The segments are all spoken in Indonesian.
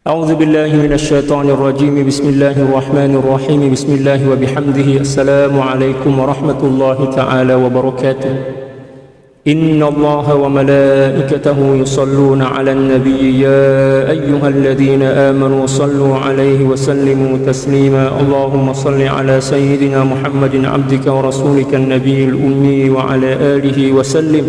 أعوذ بالله من الشيطان الرجيم. بسم الله الرحمن الرحيم. بسم الله وبحمده. السلام عليكم ورحمة الله تعالى وبركاته. إن الله وملائكته يصلون على النبي يا أيها الذين آمنوا صلوا عليه وسلموا تسليما. اللهم صل على سيدنا محمد عبدك ورسولك النبي الأمي وعلى آله وسلم.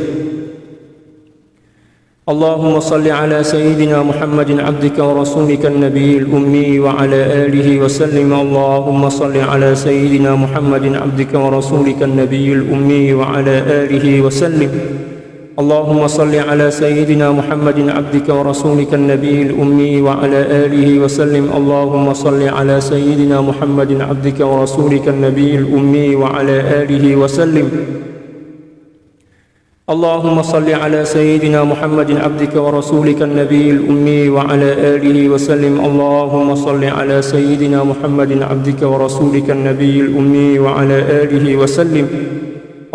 اللهم صل على سيدنا محمد عبدك ورسولك النبي الأمي وعلى آله وسلم. اللهم صل على سيدنا محمد عبدك ورسولك النبي الأمي وعلى آله وسلم. اللهم صل على سيدنا محمد عبدك ورسولك النبي الأمي وعلى آله وسلم. اللهم صل على سيدنا محمد عبدك ورسولك النبي الأمي وعلى آله وسلم. اللهم صل على سيدنا محمد عبدك ورسولك النبي الأمي وعلى آله وسلم. اللهم صل على سيدنا محمد عبدك ورسولك النبي الأمي وعلى آله وسلم.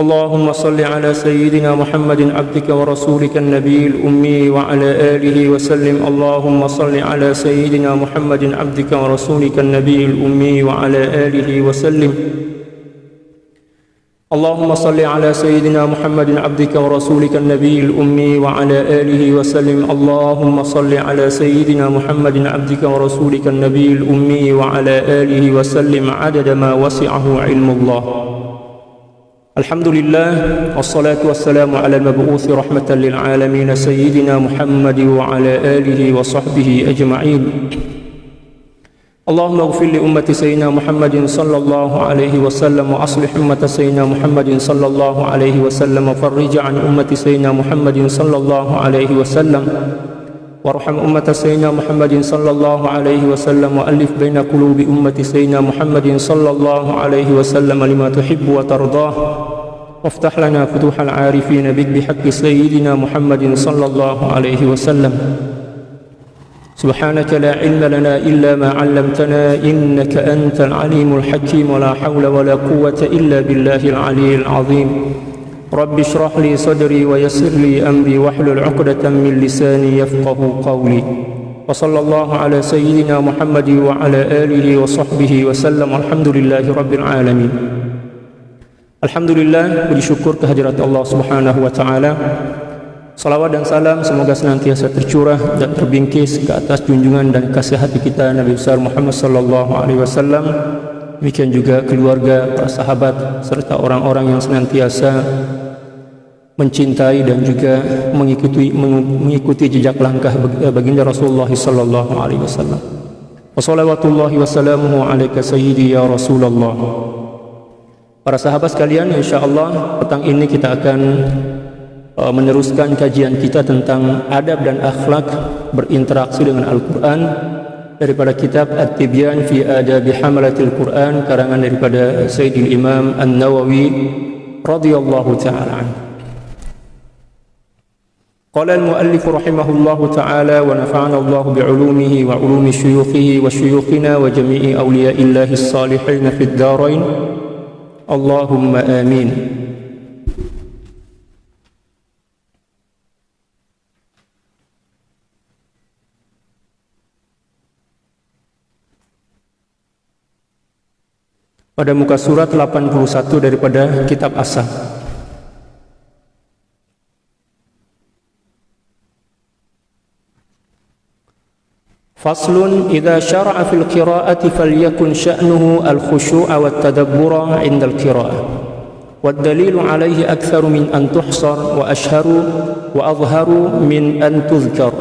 اللهم صل على سيدنا محمد عبدك ورسولك النبي الأمي وعلى آله وسلم. اللهم صل على سيدنا محمد عبدك ورسولك النبي الأمي وعلى آله وسلم. اللهم صل على سيدنا محمد عبدك ورسولك النبي الأمي وعلى آله وسلم. اللهم صل على سيدنا محمد عبدك ورسولك النبي الأمي وعلى آله وسلم عدد ما وسعه علم الله. الحمد لله والصلاة والسلام على المبعوث رحمة للعالمين سيدنا محمد وعلى آله وصحبه أجمعين. اللهم اغفر لأمة سيدنا محمد صلى الله عليه وسلم وأصلح أمة سيدنا محمد صلى الله عليه وسلم وفرج عن أمة سيدنا محمد صلى الله عليه وسلم وارحم أمة سيدنا محمد صلى الله عليه وسلم وألف بين قلوب أمة سيدنا محمد صلى الله عليه وسلم لما تحب وترضاه وافتح لنا فتوح العارفين بك بحق سيدنا محمد صلى الله عليه وسلم. سبحانك لا علم لنا إلا ما علمتنا إنك أنت العليم الحكيم. ولا حول ولا قوة إلا بالله العلي العظيم. رب اشرح لي صدري ويسر لي أمري واحلل عقدة من لساني يفقه قولي. وصلى الله على سيدنا محمد وعلى آله وصحبه وسلم. الحمد لله رب العالمين. Alhamdulillah, puji syukur kehadirat Allah Subhanahu wa taala. Salawat dan salam semoga senantiasa tercurah dan terbingkis ke atas junjungan dan kasih hati kita Nabi besar Muhammad sallallahu alaihi wasallam. Demikian juga keluarga, para sahabat serta orang-orang yang senantiasa mencintai dan juga mengikuti jejak langkah baginda Rasulullah sallallahu alaihi wasallam. Wassalawatullahi wassalamuhu alaika sayyidi ya Rasulullah. Para sahabat sekalian, insyaallah petang ini kita akan meneruskan kajian kita tentang adab dan akhlak berinteraksi dengan Al-Quran daripada kitab At-Tibyan fi Adabi Hamalatil Quran karangan daripada Sayyidil Imam An-Nawawi radhiyallahu ta'ala anhu. Qala al-muallif rahimahullahu ta'ala wa nafa'ana Allah bi'ulumihi wa ulumi syuyukhihi wa syuyukhina wa jami'i awliya'illahi as-salihin fid darain. Allahumma amin. Pada muka surat 81 daripada kitab As-Sah. Faslun idza syara'a fil qira'ati falyakun sya'nuhu al-khushu'a wat tadabbura 'inda al-qira'ah. Wad dalilu 'alayhi aktsaru min an tuhsar wa ashharu wa adhharu min an tudhkar.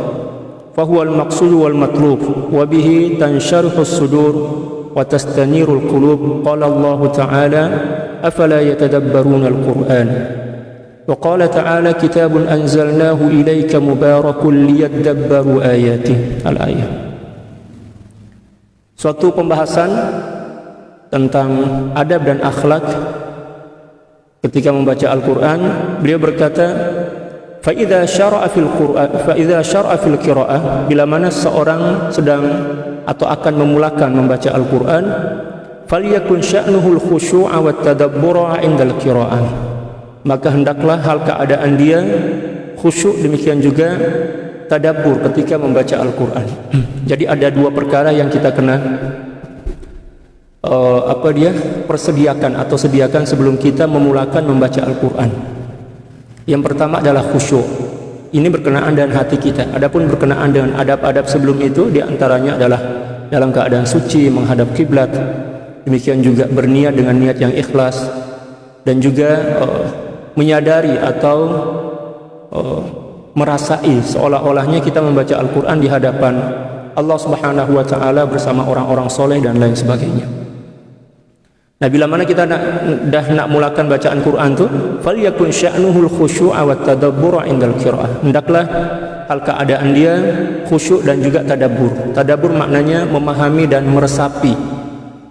Fa huwa al-maqsud wal matlub wa bihi tansharihu as-sudur وتستنير القلوب. قال الله تعالى أفلا يتدبرون القرآن. وقال تعالى كتاب أنزلناه إليك مبارك ليدبروا آياته. الآية. Suatu pembahasan tentang adab dan akhlak ketika membaca Al-Quran. Beliau berkata فإذا شرع في القراءة, bila mana seorang sedang atau akan memulakan membaca Al-Quran, falyakun sya'nuhul khushu'a wat tadabbura 'indal qira'ah, maka hendaklah hal keadaan dia khusyuk, demikian juga tadabbur ketika membaca Al-Quran. Jadi ada dua perkara yang kita kena persediakan atau sediakan sebelum kita memulakan membaca Al-Quran. Yang pertama adalah khusyuk. Ini berkenaan dengan hati kita. Adapun berkenaan dengan adab-adab sebelum itu, diantaranya adalah dalam keadaan suci menghadap kiblat. Demikian juga berniat dengan niat yang ikhlas, dan juga menyadari atau merasai seolah-olahnya kita membaca Al-Quran di hadapan Allah Subhanahu wa Ta'ala bersama orang-orang soleh dan lain sebagainya. Nah, bila mana kita dah nak mulakan bacaan Quran tu, falyakun sya'nuhul khusyu'a wat tadabbur 'indal qira'ah. Hendaklah hal keadaan dia khusyuk dan juga tadabbur. Tadabbur maknanya memahami dan meresapi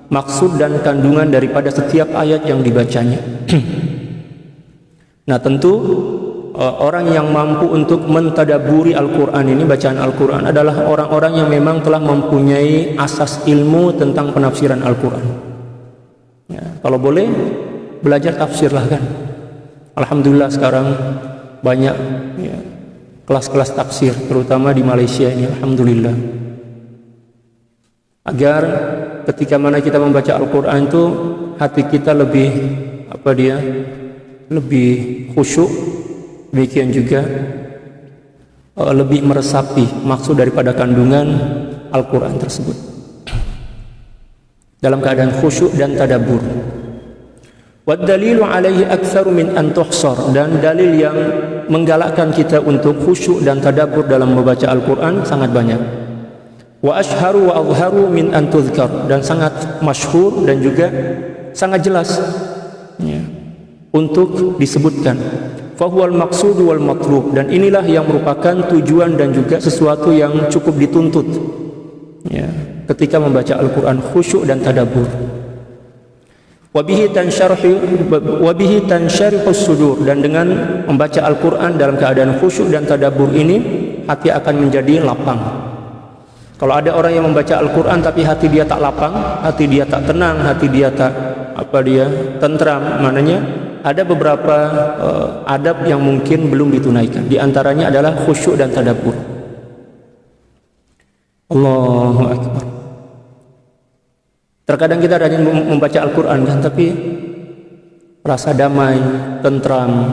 maksud dan kandungan daripada setiap ayat yang dibacanya. Nah, tentu orang yang mampu untuk mentadaburi Al-Quran ini, bacaan Al-Quran, adalah orang-orang yang memang telah mempunyai asas ilmu tentang penafsiran Al-Quran. Ya, kalau boleh belajar tafsir lah kan. Alhamdulillah sekarang banyak ya, kelas-kelas tafsir, terutama di Malaysia ini. Alhamdulillah. Agar ketika mana kita membaca Al-Quran itu hati kita lebih lebih khusyuk, demikian juga lebih meresapi maksud daripada kandungan Al-Quran tersebut dalam keadaan khusyuk dan tadabbur. Wad dalilu alaihi aktsaru min an tuhsar, dan dalil yang menggalakkan kita untuk khusyuk dan tadabbur dalam membaca Al-Quran sangat banyak. Wa ashharu wa azharu min an tuzkar, dan sangat masyhur dan juga sangat jelas ya, untuk disebutkan. Fahuwal maqsud wal matlub, dan inilah yang merupakan tujuan dan juga sesuatu yang cukup dituntut ya, ketika membaca Al-Quran, khusyuk dan tadabbur. Wabihi tansyarihus sudur, dan dengan membaca Al-Quran dalam keadaan khusyuk dan tadabbur ini, hati akan menjadi lapang. Kalau ada orang yang membaca Al-Quran tapi hati dia tak lapang, hati dia tak tenang, hati dia tak tentram, maknanya ada beberapa adab yang mungkin belum ditunaikan. Di antaranya adalah khusyuk dan tadabbur. Allahu Akbar. Terkadang kita rajin membaca Al-Quran kan, tapi rasa damai, tentram,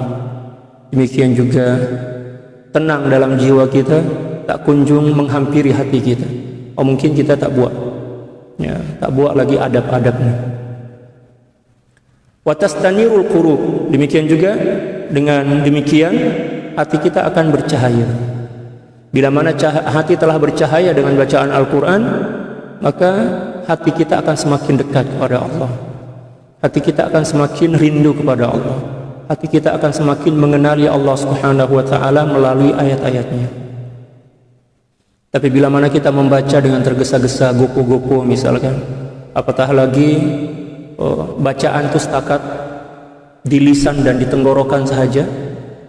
demikian juga tenang dalam jiwa kita tak kunjung menghampiri hati kita. Mungkin kita tak buat ya, tak buat lagi adab-adabnya. Wa tastanirul qulub, demikian juga dengan demikian hati kita akan bercahaya. Bila mana hati telah bercahaya dengan bacaan Al-Quran, maka hati kita akan semakin dekat kepada Allah. Hati kita akan semakin rindu kepada Allah. Hati kita akan semakin mengenali Allah Subhanahu wa Ta'ala melalui ayat-ayatnya. Tapi bila mana kita membaca dengan tergesa-gesa, gopo-gopo misalkan, apatah lagi bacaan itu setakat di lisan dan di tenggorokan sahaja,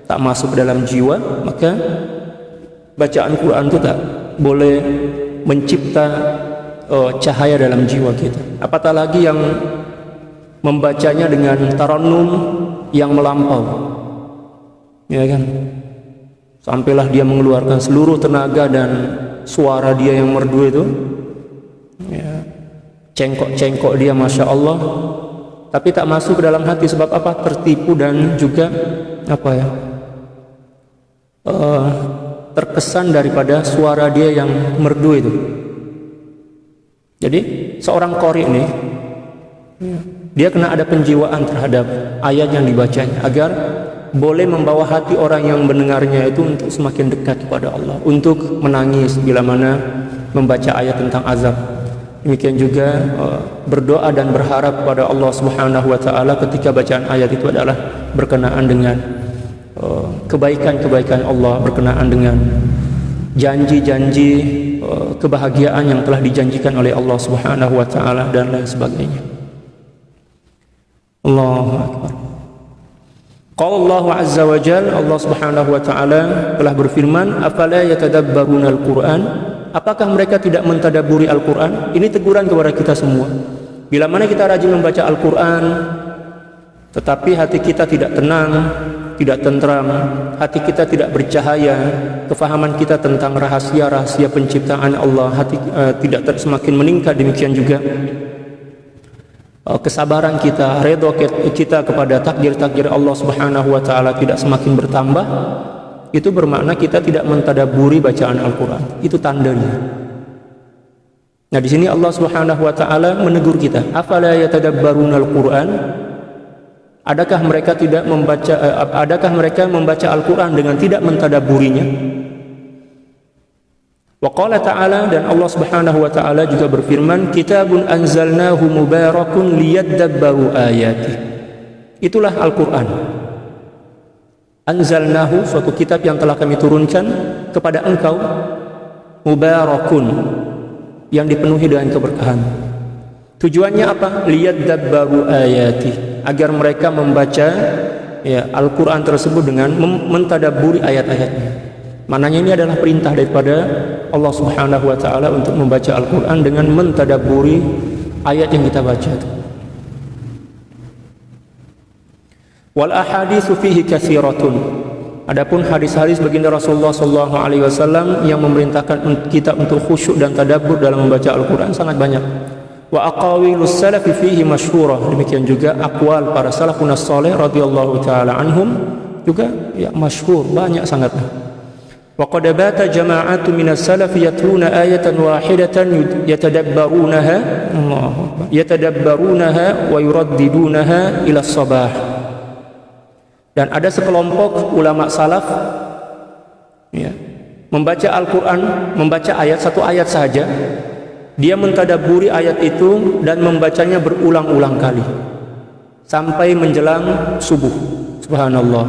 tak masuk ke dalam jiwa, maka bacaan Quran itu tak boleh mencipta cahaya dalam jiwa kita. Apatah lagi yang membacanya dengan tarannum yang melampau, ya kan, sampailah dia mengeluarkan seluruh tenaga dan suara dia yang merdu itu ya, cengkok-cengkok dia Masya Allah, tapi tak masuk ke dalam hati. Sebab apa? Tertipu dan juga terkesan daripada suara dia yang merdu itu. Jadi seorang qori ini dia kena ada penjiwaan terhadap ayat yang dibacanya, agar boleh membawa hati orang yang mendengarnya itu untuk semakin dekat kepada Allah, untuk menangis bila mana membaca ayat tentang azab. Demikian juga berdoa dan berharap kepada Allah Subhanahu wa Ta'ala ketika bacaan ayat itu adalah berkenaan dengan kebaikan-kebaikan Allah, berkenaan dengan janji-janji kebahagiaan yang telah dijanjikan oleh Allah Subhanahu wa Ta'ala dan lain sebagainya. Allahu Akbar. Qala Allah Azza wa Jalla, Allah Subhanahu wa Ta'ala telah berfirman, afala yatadabbaruna al-Qur'an, apakah mereka tidak mentadabburi Al-Qur'an? Ini teguran kepada kita semua. Bila mana kita rajin membaca Al-Qur'an tetapi hati kita tidak tenang, tidak tentram, hati kita tidak bercahaya, kefahaman kita tentang rahasia-rahasia penciptaan Allah tidak semakin meningkat. Demikian juga kesabaran kita, redha kita kepada takdir-takdir Allah Subhanahu wa taala tidak semakin bertambah. Itu bermakna kita tidak mentadabburi bacaan Al-Qur'an. Itu tandanya. Nah, di sini Allah Subhanahu wa taala menegur kita, afala yatadabbarunal Qur'an? Adakah mereka membaca Al-Qur'an dengan tidak mentadabburinya? Wa qala ta'ala, dan Allah Subhanahu wa taala juga berfirman, kitabun anzalnahu mubarakun liyadabbaru ayati. Itulah Al-Qur'an. Anzalnahu, suatu kitab yang telah kami turunkan kepada engkau, mubarakun, yang dipenuhi dengan keberkahan. Tujuannya apa? Liyadabbaru ayati, agar mereka membaca Al-Qur'an tersebut dengan mentadabburi ayat-ayatnya. Maknanya ini adalah perintah daripada Allah Subhanahu wa taala untuk membaca Al-Qur'an dengan mentadabburi ayat yang kita baca. Wal ahaditsu fihi katsiratun. Adapun hadis-hadis baginda Rasulullah sallallahu alaihi wasallam yang memerintahkan kita untuk khusyuk dan tadabbur dalam membaca Al-Qur'an sangat banyak. Wa aqawilus salafi fihi masyhurah. Demikian juga aqwal para salafun salih radhiyallahu taala anhum juga masyhur, banyak sangatlah. Wa qad bata jama'atu minas salaf yatluna ayatan wahidatan yatadabbarunaha wa yuraddidunaha ila sabah. Dan ada sekelompok ulama salaf membaca Al-Qur'an, membaca ayat, satu ayat saja, dia mentadabburi ayat itu dan membacanya berulang-ulang kali sampai menjelang subuh. Subhanallah.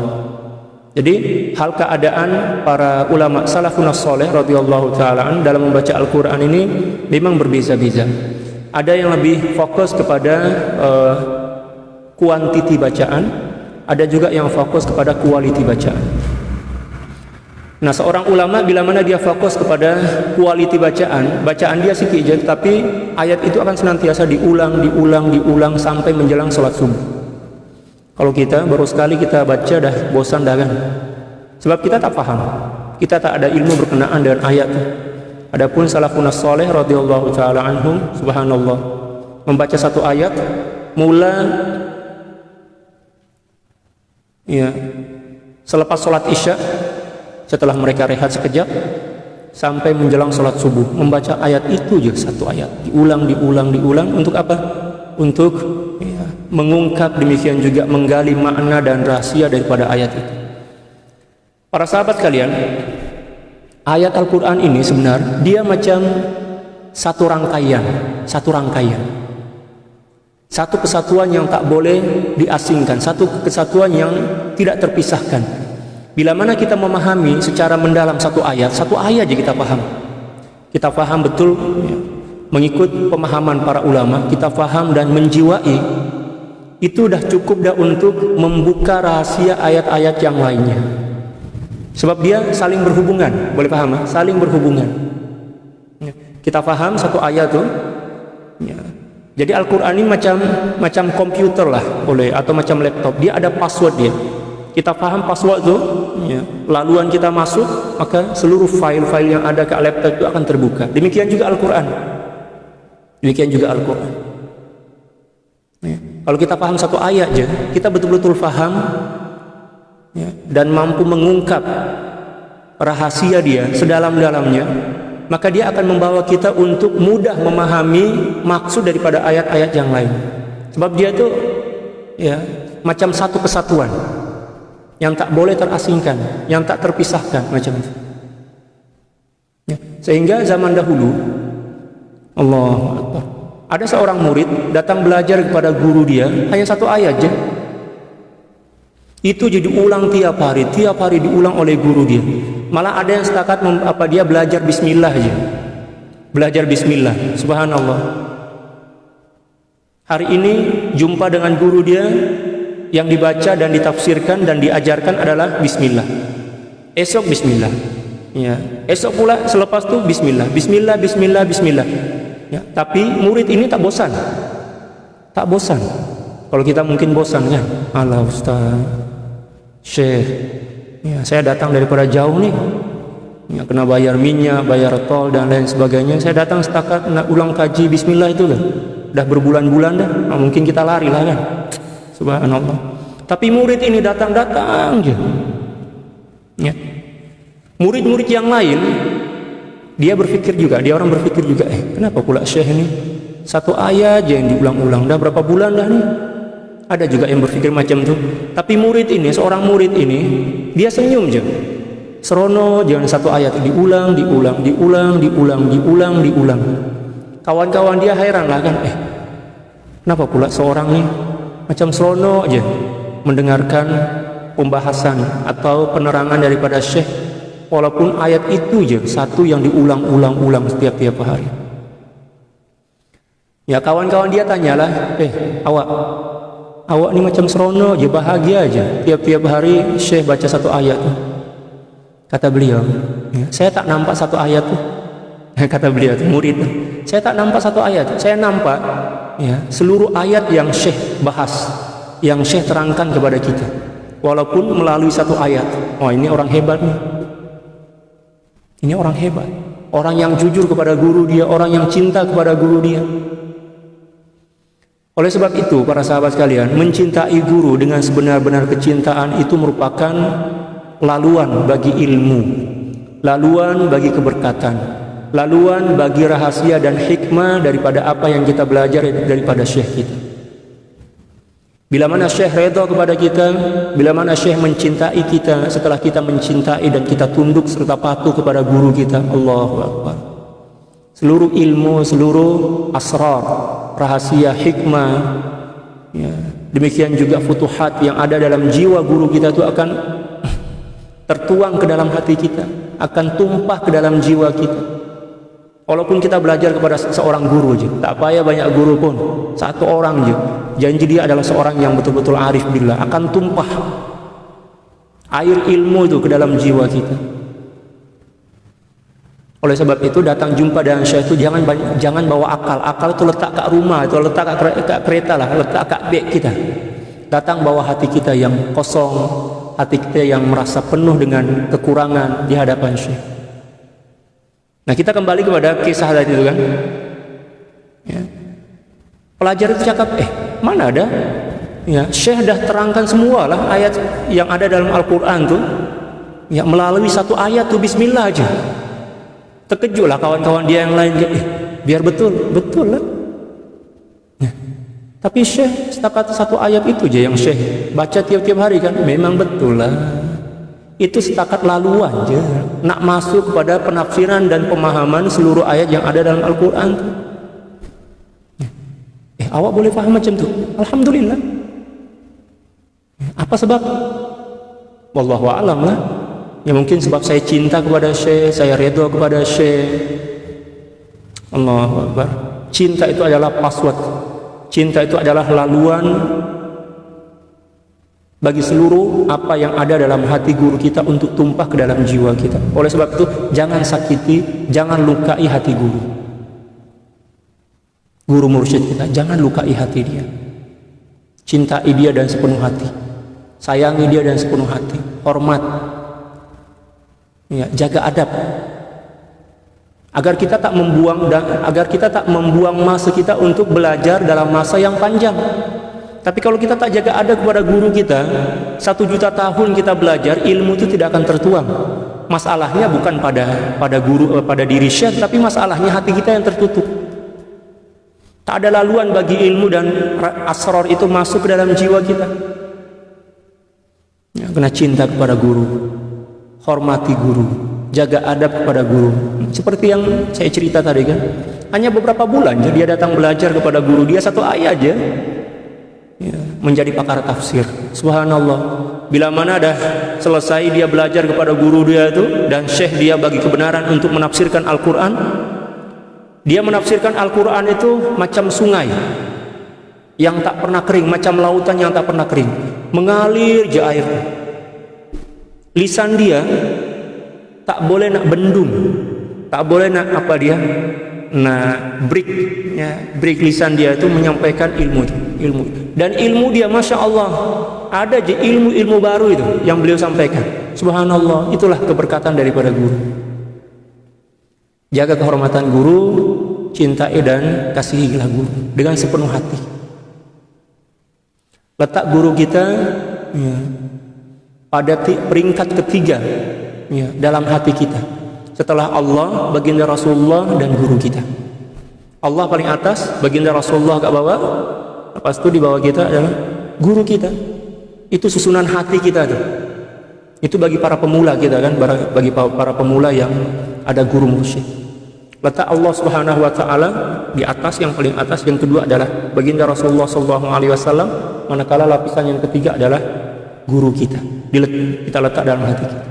Jadi hal keadaan para ulama salafun salih radhiyallahu taala dalam membaca Al-Qur'an ini memang berbeza-beza. Ada yang lebih fokus kepada kuantiti bacaan, ada juga yang fokus kepada quality bacaan. Nah, seorang ulama bila mana dia fokus kepada quality bacaan dia sedikit, tapi ayat itu akan senantiasa diulang sampai menjelang sholat subuh. Kalau kita baru sekali kita baca dah bosan dah kan, sebab kita tak paham, kita tak ada ilmu berkenaan dengan ayat. Adapun salafun salih radhiyallahu taala anhum, subhanallah, membaca satu ayat selepas sholat isya, setelah mereka rehat sekejap sampai menjelang sholat subuh, membaca ayat itu juga, satu ayat diulang untuk apa? Untuk mengungkap, demikian juga menggali makna dan rahasia daripada ayat itu. Para sahabat kalian, ayat Al-Qur'an ini sebenarnya dia macam satu rangkaian, satu kesatuan yang tak boleh diasingkan, satu kesatuan yang tidak terpisahkan. Bila mana kita memahami secara mendalam satu ayat aja kita paham betul, mengikut pemahaman para ulama, kita paham dan menjiwai, itu dah cukup dah untuk membuka rahasia ayat-ayat yang lainnya. Sebab dia saling berhubungan, boleh paham? Saling berhubungan. Kita paham satu ayat tuh. Jadi Al-Qur'an ini macam komputer lah, boleh, atau macam laptop. Dia ada password dia. Kita paham password tuh, laluan kita masuk, maka seluruh file-file yang ada ke laptop itu akan terbuka. Demikian juga Al-Qur'an. Kalau kita paham satu ayat aja, kita betul-betul paham dan mampu mengungkap rahasia dia sedalam-dalamnya, maka dia akan membawa kita untuk mudah memahami maksud daripada ayat-ayat yang lain. Sebab dia tuh macam satu kesatuan yang tak boleh terasingkan, yang tak terpisahkan, macam itu. Sehingga zaman dahulu, Allahu Akbar, ada seorang murid datang belajar kepada guru dia hanya satu ayat aja. Itu jadi ulang tiap hari diulang oleh guru dia. Malah ada yang setakat dia belajar bismillah aja. Belajar bismillah, subhanallah. Hari ini jumpa dengan guru dia, yang dibaca dan ditafsirkan dan diajarkan adalah bismillah. Esok bismillah. Esok pula selepas itu bismillah. Tapi murid ini tak bosan. Kalau kita mungkin bosan kan? Alah ustaz, Syekh, ya, saya datang daripada jauh nih, ya, kena bayar minyak, bayar tol dan lain sebagainya. Saya datang setakat nak ulang kaji Bismillah itu kan, udah berbulan-bulan dah. Nah, mungkin kita lari lah kan. Subhanallah. Tapi murid ini datang-datang aja. Ya. Murid-murid yang lain, dia orang berpikir juga, kenapa pula Syekh ini satu ayat aja yang diulang-ulang, dah berapa bulan dah nih. Ada juga yang berpikir macam itu. Tapi seorang murid ini, dia senyum aja. Serono jangan satu ayat diulang. Kawan-kawan dia heran lah kan, kenapa pula seorang nih macam serono aja mendengarkan pembahasan atau penerangan daripada Syekh, walaupun ayat itu aja satu yang diulang-ulang setiap hari. Ya, kawan-kawan dia tanyalah, awak ini macam serono aja, bahagia aja tiap hari Syekh baca satu ayat. Kata beliau, saya tak nampak satu ayat tuh. Kata beliau tuh, murid, saya tak nampak satu ayat. Saya nampak seluruh ayat yang Syekh bahas, yang Syekh terangkan kepada kita, walaupun melalui satu ayat. Oh, ini orang hebat nih. Ini orang hebat, orang yang jujur kepada guru dia, orang yang cinta kepada guru dia. Oleh sebab itu, para sahabat sekalian, mencintai guru dengan sebenar-benar kecintaan itu merupakan laluan bagi ilmu, laluan bagi keberkatan, laluan bagi rahasia dan hikmah daripada apa yang kita belajar daripada Syekh kita. Bila mana Syekh redha kepada kita, bila mana Syekh mencintai kita, setelah kita mencintai dan kita tunduk serta patuh kepada guru kita, Allahu Akbar, seluruh ilmu, seluruh asrar, rahasia, hikmah, demikian juga futuhat yang ada dalam jiwa guru kita itu akan tertuang ke dalam hati kita, akan tumpah ke dalam jiwa kita. Walaupun kita belajar kepada seorang guru aja, tak payah banyak guru pun, satu orang aja, janji dia adalah seorang yang betul-betul arif billah, akan tumpah air ilmu itu ke dalam jiwa kita. Oleh sebab itu, datang jumpa dengan Syekh itu jangan bawa akal itu letak kat rumah, itu letak kat kereta lah, letak kat beg kita. Datang bawa hati kita yang kosong, hati kita yang merasa penuh dengan kekurangan di hadapan Syekh. Nah, kita kembali kepada kisah tadi itu kan, pelajar itu cakap, mana ada, Syekh dah terangkan semua lah ayat yang ada dalam Al-Quran tuh, melalui satu ayat tuh Bismillah aja. Terkejutlah kawan-kawan dia yang lain, biar betul lah. Tapi Syekh setakat satu ayat itu aja yang Syekh baca tiap-tiap hari kan, memang betul lah. Itu setakat laluan aja, nak masuk kepada penafsiran dan pemahaman seluruh ayat yang ada dalam Al-Quran. Awak boleh faham macam tu, alhamdulillah. Apa sebab? Wallahu a'lam lah. Ya mungkin sebab saya cinta kepada Syekh, saya redha kepada Syekh. Allahu Akbar. Cinta itu adalah password. Cinta itu adalah laluan bagi seluruh apa yang ada dalam hati guru kita untuk tumpah ke dalam jiwa kita. Oleh sebab itu, jangan sakiti, jangan lukai hati guru. Guru mursyid kita, jangan lukai hati dia. Cintai dia dan sepenuh hati. Sayangi dia dan sepenuh hati. Hormat. Jaga adab. Agar kita tak membuang masa kita untuk belajar dalam masa yang panjang. Tapi kalau kita tak jaga adab kepada guru kita, 1 juta tahun kita belajar, ilmu itu tidak akan tertuang. Masalahnya bukan pada guru, pada diri Syekh, tapi masalahnya hati kita yang tertutup. Tak ada laluan bagi ilmu dan asrar itu masuk ke dalam jiwa kita. Kena cinta kepada guru, hormati guru, jaga adab kepada guru. Seperti yang saya cerita tadi kan, hanya beberapa bulan dia datang belajar kepada guru dia, 1 ayat aja menjadi pakar tafsir. Subhanallah. Bila mana dah selesai dia belajar kepada guru dia itu, dan Syekh dia bagi kebenaran untuk menafsirkan Al-Quran, dia menafsirkan Al-Quran itu macam sungai yang tak pernah kering, macam lautan yang tak pernah kering, mengalir je air. Lisan dia tak boleh nak bendung, tak boleh nak Nah, break lisan dia itu menyampaikan ilmu. Dan ilmu dia, masya Allah, ada aja ilmu baru itu yang beliau sampaikan. Subhanallah, itulah keberkatan daripada guru. Jaga kehormatan guru, cintai dan kasihilah guru dengan sepenuh hati. Letak guru kita pada peringkat ketiga dalam hati kita. Setelah Allah, baginda Rasulullah, dan guru kita. Allah paling atas, baginda Rasulullah agak bawah. Lepas itu di bawah kita adalah guru kita. Itu susunan hati kita tuh. Itu bagi para pemula kita kan, bagi para pemula yang ada guru mursyid. Letak Allah Subhanahu wa taala di atas, yang paling atas. Yang kedua adalah baginda Rasulullah sallallahu alaihi wasallam, manakala lapisan yang ketiga adalah guru kita. Kita letak dalam hati kita.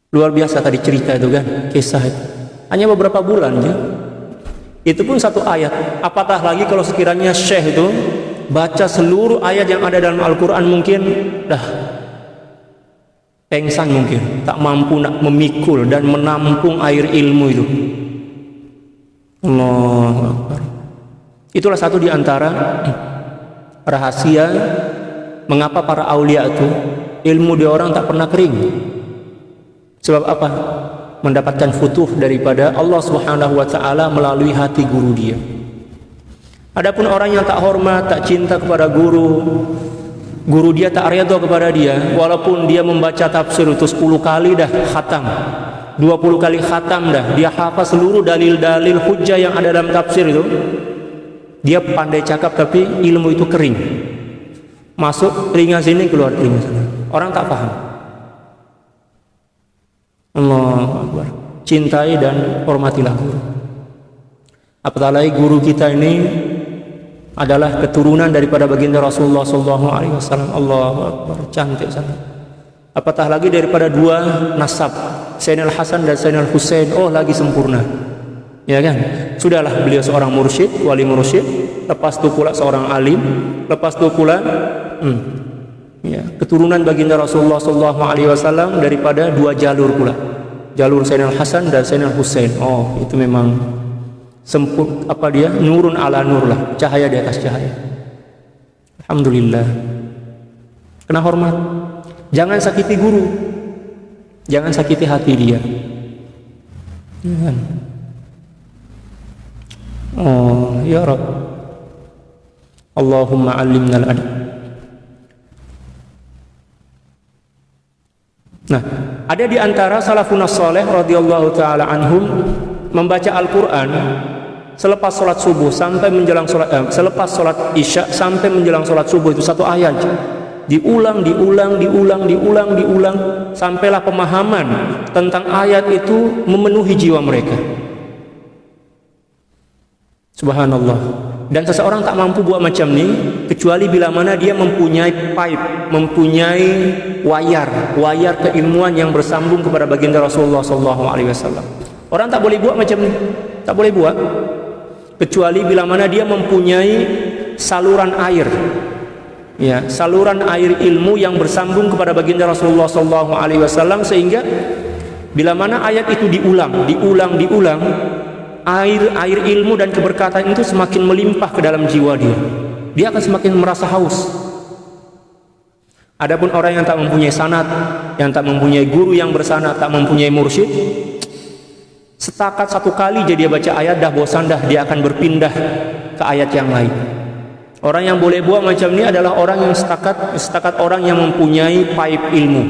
Luar biasa tadi cerita itu kan, kisah itu. Hanya beberapa bulan aja. Itu pun satu ayat. Apatah lagi kalau sekiranya syekh itu baca seluruh ayat yang ada dalam Al-Quran, mungkin dah pengsan, mungkin tak mampu nak memikul dan menampung air ilmu itu. Allahu Akbar. Itulah satu di antara rahasia mengapa para aulia itu ilmu dia orang tak pernah kering. Sebab apa? Mendapatkan futuh daripada Allah Subhanahu wa taala melalui hati guru dia. Adapun orang yang tak hormat, tak cinta kepada guru dia tak redha kepada dia, walaupun dia membaca tafsir itu 10 kali dah khatam, 20 kali khatam dah, dia hafal seluruh dalil-dalil hujjah yang ada dalam tafsir itu, dia pandai cakap tapi ilmu itu kering. Masuk telinga sini, keluar telinga sana. Orang tak paham. Allahu Akbar. Cintai dan hormatilah guru. Apatah lagi guru kita ini adalah keturunan daripada baginda Rasulullah sallallahu alaihi wasallam. Allahu Akbar, cantik sangat. Apatah lagi daripada dua nasab, Sayyidina Hasan dan Sayyidina Husain, oh lagi sempurna. Ya kan? Sudahlah beliau seorang mursyid, wali mursyid, lepas itu pula seorang alim, lepas itu pula keturunan baginda Rasulullah sallallahu alaihi wasallam daripada dua jalur pula. Jalur Sayyidina Hasan dan Sayyidina Husain. Oh, itu memang nurun ala nur lah, cahaya di atas cahaya. Alhamdulillah. Kena hormat. Jangan sakiti guru. Jangan sakiti hati dia. Jangan. Oh, ya Rabb. Allahumma 'allimna al-adab. Nah, ada di antara salafun saleh radhiyallahu taala anhum membaca Al-Qur'an selepas salat subuh sampai menjelang selepas salat Isya sampai menjelang salat subuh, itu satu ayat. Diulang sampailah pemahaman tentang ayat itu memenuhi jiwa mereka. Subhanallah. Dan seseorang tak mampu buat macam ni kecuali bila mana dia mempunyai pipe, mempunyai wayar keilmuan yang bersambung kepada baginda Rasulullah sallallahu alaihi wasallam. Orang tak boleh buat macam ni, tak boleh buat kecuali bila mana dia mempunyai saluran air. Ya, saluran air ilmu yang bersambung kepada baginda Rasulullah sallallahu alaihi wasallam, sehingga bila mana ayat itu diulang, air ilmu dan keberkatan itu semakin melimpah ke dalam jiwa dia. Dia akan semakin merasa haus. Adapun orang yang tak mempunyai sanad, yang tak mempunyai guru yang bersanad, tak mempunyai mursyid, setakat satu kali je dia baca ayat dah bosan dah, dia akan berpindah ke ayat yang lain. Orang yang boleh buat macam ni adalah orang yang setakat orang yang mempunyai pipe ilmu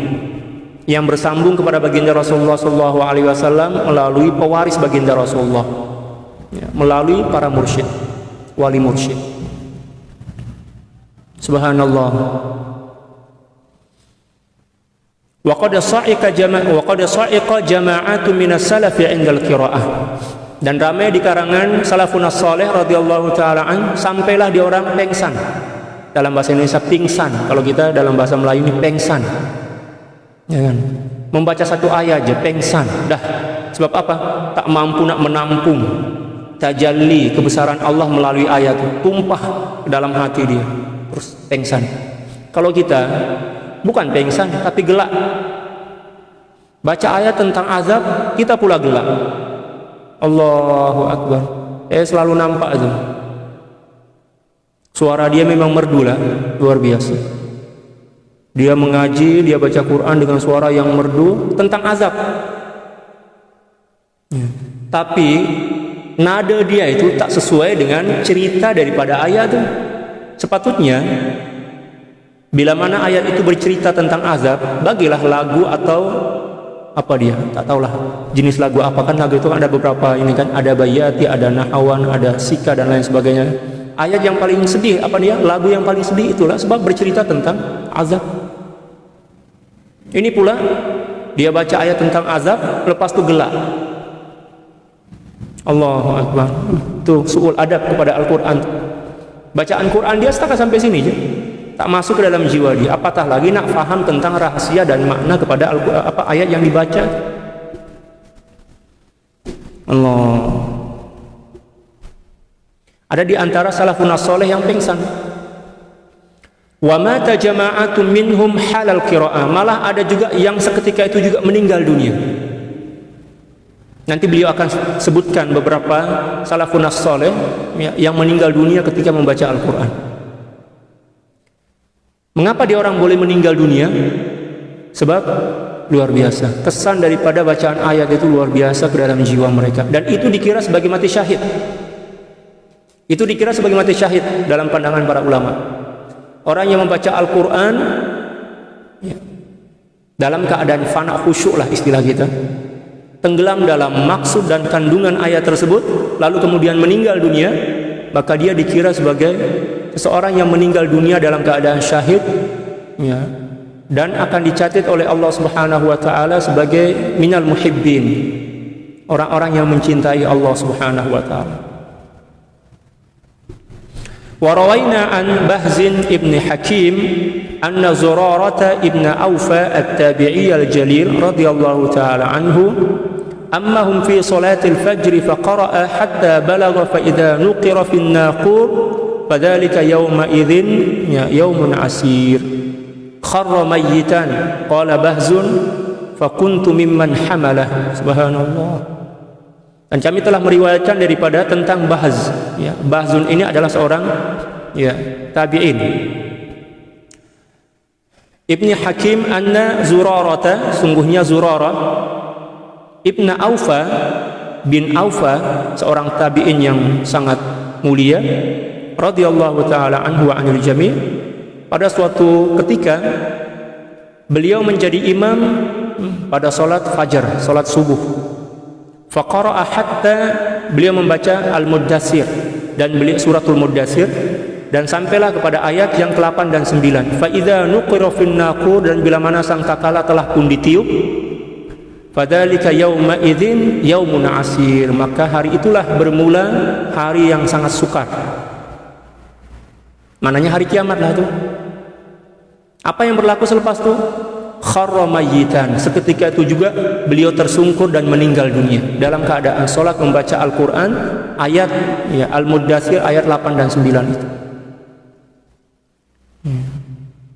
yang bersambung kepada baginda Rasulullah sallallahu alaihi wasallam melalui pewaris baginda Rasulullah, melalui para mursyid, wali mursyid. Subhanallah. Wa qad sa'iqa jama'atun minas salafi 'inda al-qira'ah. Dan ramai di karangan salafun saleh radhiyallahu taala an sampailah dia orang pengsan. Dalam bahasa Indonesia pingsan, kalau kita dalam bahasa Melayu ini pengsan. Ya kan? Membaca satu ayat aja pengsan dah. Sebab apa? Tak mampu nak menampung tajalli kebesaran Allah melalui ayat itu, tumpah ke dalam hati dia, terus pengsan. Kalau kita bukan pengsan tapi gelak. Baca ayat tentang azab, kita pula gelak. Allahu Akbar. Selalu nampak itu. Suara dia memang merdu lah, luar biasa. Dia mengaji, dia baca Quran dengan suara yang merdu tentang azab. Tapi nada dia itu tak sesuai dengan cerita daripada ayat itu. Sepatutnya bila mana ayat itu bercerita tentang azab, bagilah lagu atau apa dia, tak tahulah jenis lagu apa, kan lagu itu ada beberapa ini kan, ada bayati, ada nahawan, ada sika dan lain sebagainya. Ayat yang paling sedih apa dia, lagu yang paling sedih itulah sebab bercerita tentang azab. Ini pula dia baca ayat tentang azab, lepas tu gelak. Allahu Akbar. Itu su'ul adab kepada Al-Quran. Bacaan Quran dia setakat sampai sini je, tak masuk ke dalam jiwa dia. Apatah lagi nak faham tentang rahasia dan makna kepada ayat yang dibaca. Allah. Ada di antara salafun saleh yang pingsan. Wa mata jama'atun minhum halal qira'ah. Malah ada juga yang seketika itu juga meninggal dunia. Nanti beliau akan sebutkan beberapa salafun saleh yang meninggal dunia ketika membaca Al-Quran. Mengapa dia orang boleh meninggal dunia? Sebab luar biasa, kesan daripada bacaan ayat itu luar biasa ke dalam jiwa mereka, dan itu dikira sebagai mati syahid. Itu dikira sebagai mati syahid dalam pandangan para ulama. Orang yang membaca Al-Quran dalam keadaan fana, khusyuk lah istilah kita, tenggelam dalam maksud dan kandungan ayat tersebut, lalu kemudian meninggal dunia, maka dia dikira sebagai seseorang yang meninggal dunia dalam keadaan syahid, dan akan dicatat oleh Allah Subhanahu wa taala sebagai minal muhibbin, orang-orang yang mencintai Allah Subhanahu wa taala. Wa rawaina an Bahzin ibn Hakim anna Zurarata ibn Awfa at-Tabi'i al-Jalil radhiyallahu taala anhu ammahum fi salatil fajr fa qara'a hatta balagha fa idza nuqira fi an-naqur fadzalika yawma idzin yaumun asir kharra mayyitan qala Bahzun fa kuntu mimman hamalah. Subhanallah. Dan kami telah meriwayatkan daripada tentang Bahz, Bahzun ini adalah seorang tabi'in. Ibni Hakim anna Zurarata, sungguhnya Zurarah Ibn Awfa bin Awfa, seorang tabi'in yang sangat mulia, radhiyallahu taala anhu wa anil jami'. Pada suatu ketika beliau menjadi imam pada salat fajar, salat subuh. Faqara'a hatta, beliau membaca Al-Muddatsir dan beliau suratul Muddatsir, dan sampailah kepada ayat yang ke-8 dan 9. Fa idza nuqira fin naqur, dan bila mana sangkakala telah pun ditiup, fadzalika yauma idzin yaumun asir, maka hari itulah bermula hari yang sangat sukar. Mananya hari kiamat lah itu. Apa yang berlaku selepas itu? Kharra mayyitan, seketika itu juga beliau tersungkur dan meninggal dunia dalam keadaan sholat membaca Al-Quran ayat Al-Muddatsir ayat 8 dan 9 itu.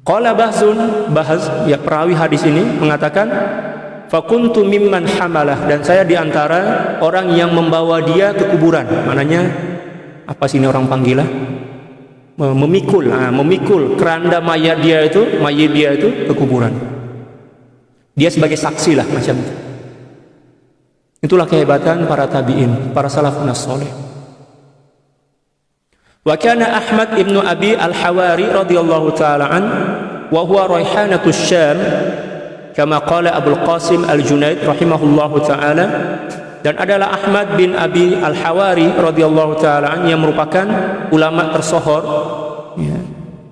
Qala Bahzun, Bahz perawi hadis ini mengatakan, fakuntu mimman hamalah, dan saya diantara orang yang membawa dia ke kuburan. Mananya apa sih ini orang panggilah? Memikul keranda mayat dia itu ke kuburan. Dia sebagai saksi lah macam itu. Itulah kehebatan para tabi'in, para salafun saleh. Wa kana Ahmad ibnu Abi al-Hawari radhiyallahu taala an wa huwa raihanatus Syam kama qala Abul Qasim al-Junaid rahimahullahu taala, dan adalah Ahmad bin Abi al-Hawari radhiyallahu taala an yang merupakan ulama tersohor,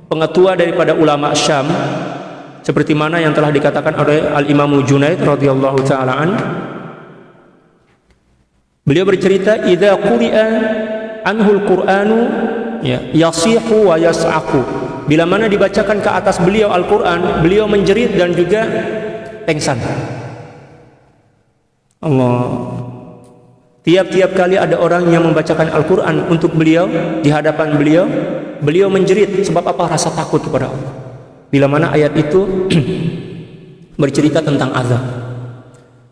pengetua daripada ulama Syam, seperti mana yang telah dikatakan oleh Al-Imam Junaid radhiyallahu taala an. Beliau bercerita, idza quri'a anhul Qur'anu yasihu wa yas'aqu, bila mana dibacakan ke atas beliau Al-Qur'an, beliau menjerit dan juga pengsan. Allah. Tiap-tiap kali ada orang yang membacakan Al-Qur'an untuk beliau, di hadapan beliau, beliau menjerit. Sebab apa? Rasa takut kepada Allah. Bila mana ayat itu bercerita tentang azab.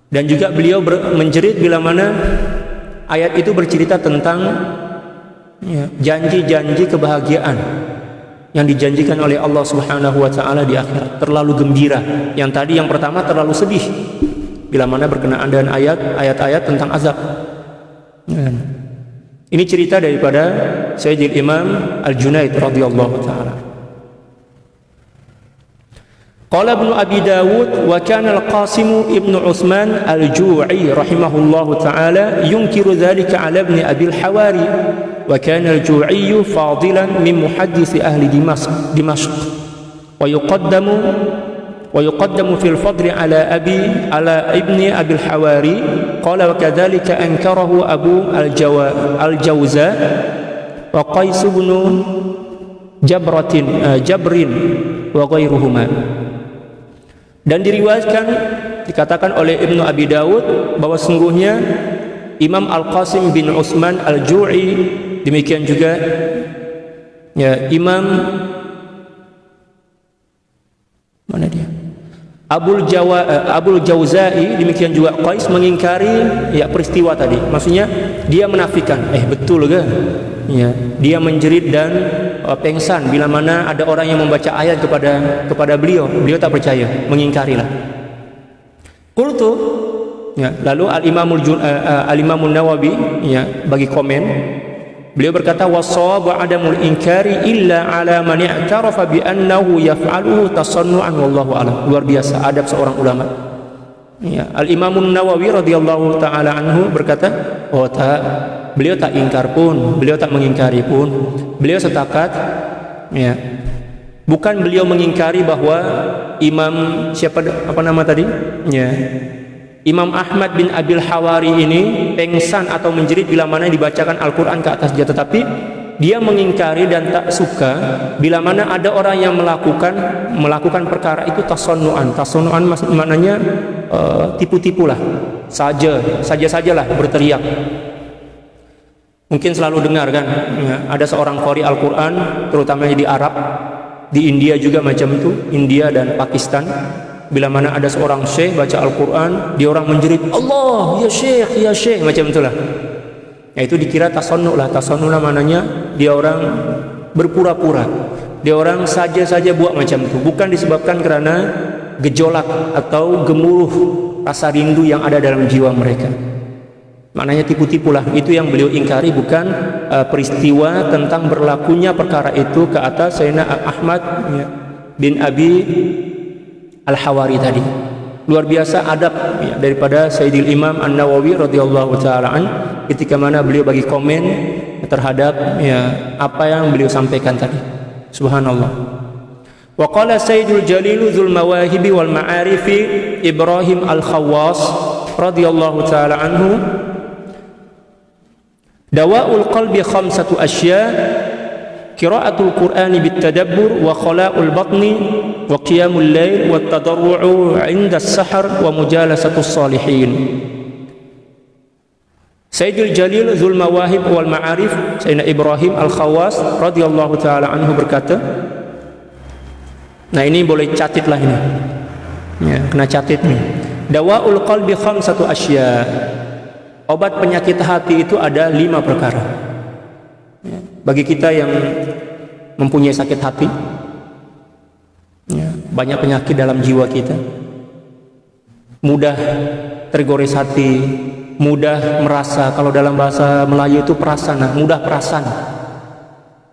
Dan juga beliau menjerit bila mana ayat itu bercerita tentang janji-janji kebahagiaan yang dijanjikan oleh Allah Subhanahu wa taala di akhirat. Terlalu gembira. Yang tadi yang pertama terlalu sedih bila mana berkenaan dengan ayat-ayat tentang azab. Ini cerita daripada Sayyidil Imam Al-Junaid radhiyallahu taala. Qala Ibnu Abi Dawud wa kana Al-Qasim ibn Utsman Al-Ju'i rahimahullahu taala yunkiru dzalika 'ala ibn Abi Al-Hawari wa kana Al-Ju'i fadilan min muhaddits ahli Dimashq wa yuqaddamu fil fadl 'ala ibni Abi Al-Hawari qala wa kadzalika ankarahu Abu Al-Jawza wa Qais ibn Jabrin wa ghairuhuma. Dan dikatakan oleh Ibnu Abi Dawud bahwa sungguhnya Imam Al-Qasim bin Utsman Al-Ju'i, demikian juga Imam Abul Jawza'i, demikian juga Qais mengingkari peristiwa tadi. Maksudnya dia menafikan, betul ke? Dia menjerit dan pengsan bila mana ada orang yang membaca ayat kepada beliau tak percaya, mengingkarilah. Qultu, lalu Al-Imam Nawawi bagi komen, beliau berkata was-shawabu adamul inkari illa ala man i'tarafa bi annahu yaf'aluhu tasannu'an wallahu a'lam. Luar biasa adab seorang ulama. Al-Imam Nawawi radhiyallahu taala anhu berkata, beliau tak ingkar pun, beliau tak mengingkari pun, beliau sepakat, bukan beliau mengingkari bahwa Imam Ahmad bin Abil Hawari ini pengsan atau menjerit bila mana dibacakan Al-Quran ke atas dia, tetapi dia mengingkari dan tak suka bila mana ada orang yang melakukan perkara itu tasannu'an. Tasannu'an maknanya tipu-tipulah, saja-sajalah berteriak. Mungkin selalu dengar kan, ada seorang qari Al-Quran, terutama di Arab, di India juga macam itu, India dan Pakistan. Bila mana ada seorang syekh baca Al-Quran, dia orang menjerit, Allah, ya syekh, macam itulah. Itu dikira tasannu' lah. Tasannu' lah maknanya dia orang berpura-pura, dia orang saja-saja buat macam itu, bukan disebabkan karena gejolak atau gemuruh rasa rindu yang ada dalam jiwa mereka. Maknanya tipu-tipulah. Itu yang beliau ingkari, bukan peristiwa tentang berlakunya perkara itu ke atas Sayyidina Ahmad bin Abi Al-Hawari tadi. Luar biasa adab daripada Sayyidil Imam An-Nawawi radhiyallahu taala an ketika mana beliau bagi komen terhadap apa yang beliau sampaikan tadi. Subhanallah. Wa qala Sayyidul Jalil Dzul Mawahibi wal Ma'arifi Ibrahim Al-Khawwas radhiyallahu taala anhu, dawa'ul qalbi khamsatu asya, qira'atul Qur'ani bitadabbur wa khala'ul batni wa qiyamul lail wa tadarru'u 'inda as-sahar wa mujalasatus salihin. Sayyidul Jalil Dzul Mawahib wal Ma'arif Sayyidina Ibrahim Al-Khawwas radhiyallahu taala anhu berkata, nah ini boleh catitlah ini. Kena catit nih. Dawa'ul qalbi khamsatu asya. Obat penyakit hati itu ada 5 perkara. Bagi kita yang mempunyai sakit hati, banyak penyakit dalam jiwa kita, mudah tergores hati, mudah merasa, kalau dalam bahasa Melayu itu prasana, mudah perasan.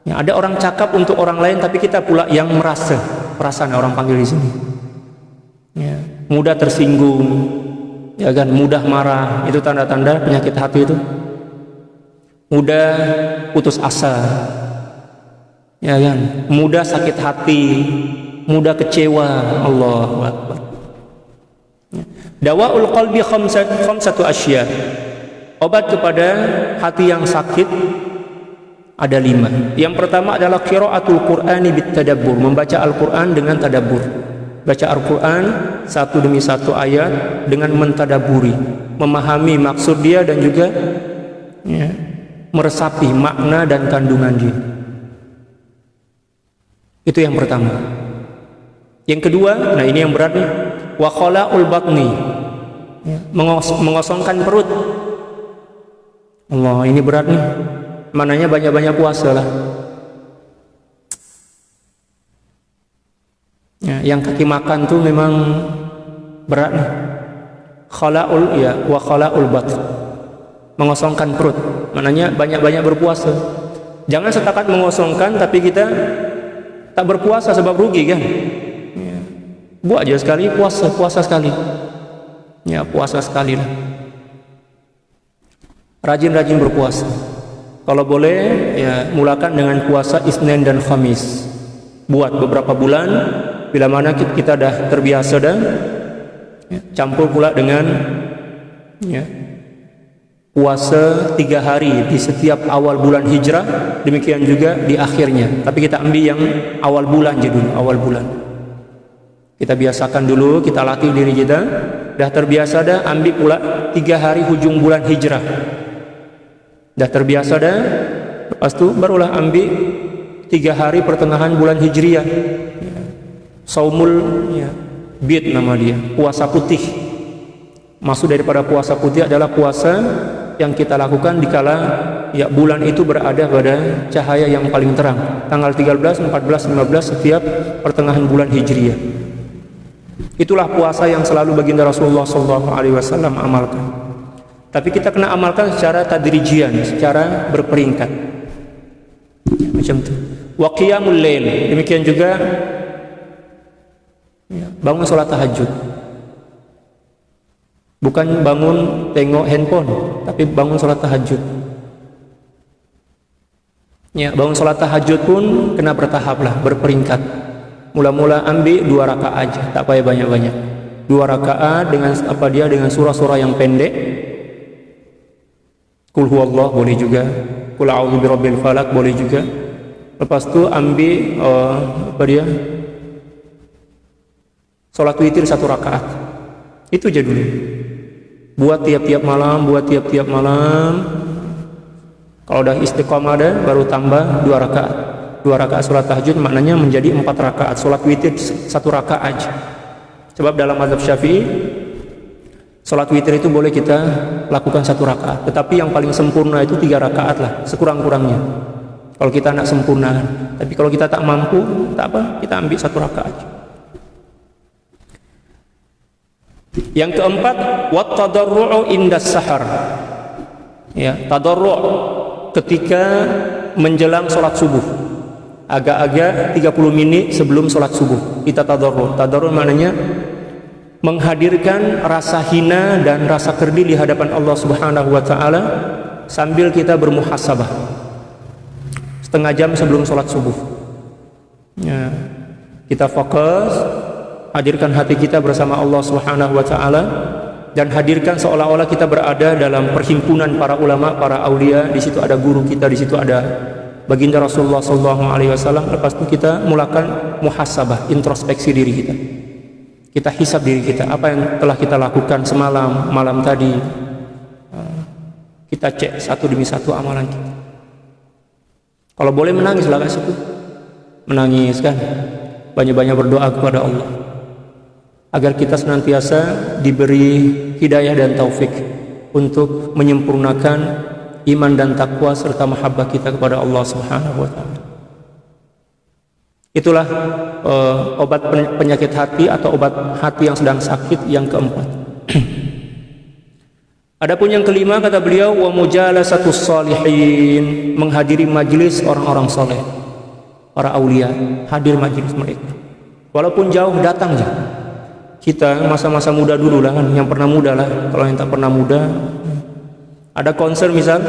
Ada orang cakap untuk orang lain, tapi kita pula yang merasa, prasana orang panggil di sini. Mudah tersinggung, mudah marah, itu tanda-tanda penyakit hati itu. Mudah putus asa, mudah sakit hati, mudah kecewa. Allahu Akbar. Dawa'ul qalbi khamsatu asya. Obat kepada hati yang sakit ada 5. Yang pertama adalah qira'atul Qur'ani bitadabbur, membaca Al-Quran dengan tadabbur. Baca Al-Quran satu demi satu ayat dengan mentadaburi, memahami maksud dia dan juga meresapi makna dan kandungan dia. Itu yang pertama. Yang kedua, nah ini yang berat nih, wa khala'ul batni, ya, mengosongkan perut. Allah, ini berat nih. Mananya banyak-banyak puasa lah. Ya, yang kaki makan tuh memang berat nih. Khala'ul ya wa khala'ul batn. Mengosongkan perut. Mananya banyak-banyak berpuasa. Jangan setakat mengosongkan tapi kita tak berpuasa sebab rugi kan. Ya. Buat aja sekali puasa sekali. Ya, puasa sekali lah. Rajin-rajin berpuasa. Kalau boleh ya mulakan dengan puasa Isnin dan Khamis. Buat beberapa bulan, bila mana kita dah terbiasa dah, ya, campur pula dengan ya, puasa 3 hari di setiap awal bulan Hijrah, demikian juga di akhirnya. Tapi kita ambil yang awal bulan je dulu, awal bulan. Kita biasakan dulu, kita latih diri kita. Dah terbiasa dah, ambil pula 3 hari hujung bulan Hijrah. Dah terbiasa dah, lepas tu barulah ambil 3 hari pertengahan bulan Hijriah. Ya. Saumul ya, bid nama dia, puasa putih. Maksud daripada puasa putih adalah puasa yang kita lakukan dikala ya bulan itu berada pada cahaya yang paling terang, tanggal 13, 14, 15 setiap pertengahan bulan Hijriah. Itulah puasa yang selalu baginda Rasulullah SAW amalkan. Tapi kita kena amalkan secara tadrijian, secara berperingkat. Ya, macam tu. Wa qiyamul lail, demikian juga ya, bangun salat tahajud. Bukan bangun tengok handphone, tapi bangun salat tahajud. Ya, bangun salat tahajud pun kena bertahap lah, berperingkat. Mula-mula ambil 2 rakaat aja, tak payah banyak-banyak. 2 rakaat dengan apa dia, dengan surah-surah yang pendek. Qul huwallah boleh juga, Qul a'udzu birabbil falaq boleh juga. Lepas tu ambil apa dia, salat witir 1 rakaat. Itu aja dulu. Buat tiap-tiap malam, Kalau dah istiqamah dah, baru tambah 2 rakaat. 2 rakaat salat tahajud maknanya menjadi 4 rakaat. Salat witir 1 rakaat aja. Sebab dalam mazhab Syafi'i, salat witir itu boleh kita lakukan 1 rakaat. Tetapi yang paling sempurna itu 3 rakaat lah, sekurang-kurangnya. Kalau kita nak sempurna. Tapi kalau kita tak mampu, tak apa, kita ambil 1 rakaat aja. Yang keempat, wat tadarru'u indas sahar. Ya, tadarru' ketika menjelang salat subuh. Agak-agak 30 menit sebelum salat subuh kita tadarru'. Tadarru' maknanya menghadirkan rasa hina dan rasa kerdil di hadapan Allah Subhanahu wa taala sambil kita bermuhasabah. Setengah jam sebelum salat subuh. Ya, kita fokus, hadirkan hati kita bersama Allah Subhanahu wa taala dan hadirkan seolah-olah kita berada dalam perhimpunan para ulama, para aulia. Di situ ada guru kita, di situ ada baginda Rasulullah SAW. Lepas itu kita mulakan muhasabah, introspeksi diri kita. Kita hisab diri kita, apa yang telah kita lakukan semalam, malam tadi. Kita cek satu demi satu amalan kita. Kalau boleh menangis lah kat situ, menangis kan, banyak-banyak berdoa kepada Allah agar kita senantiasa diberi hidayah dan taufik untuk menyempurnakan iman dan takwa serta mahabbah kita kepada Allah Subhanahu wa taala. Itulah obat penyakit hati atau obat hati yang sedang sakit yang keempat. Adapun yang kelima, kata beliau, wa mujalasatus shalihin, menghadiri majlis orang-orang soleh, para aulia, hadir majlis mereka. Walaupun jauh, datang je. Kita masa-masa muda dulu lah kan, yang pernah muda lah. Kalau yang tak pernah muda, ada konser misal,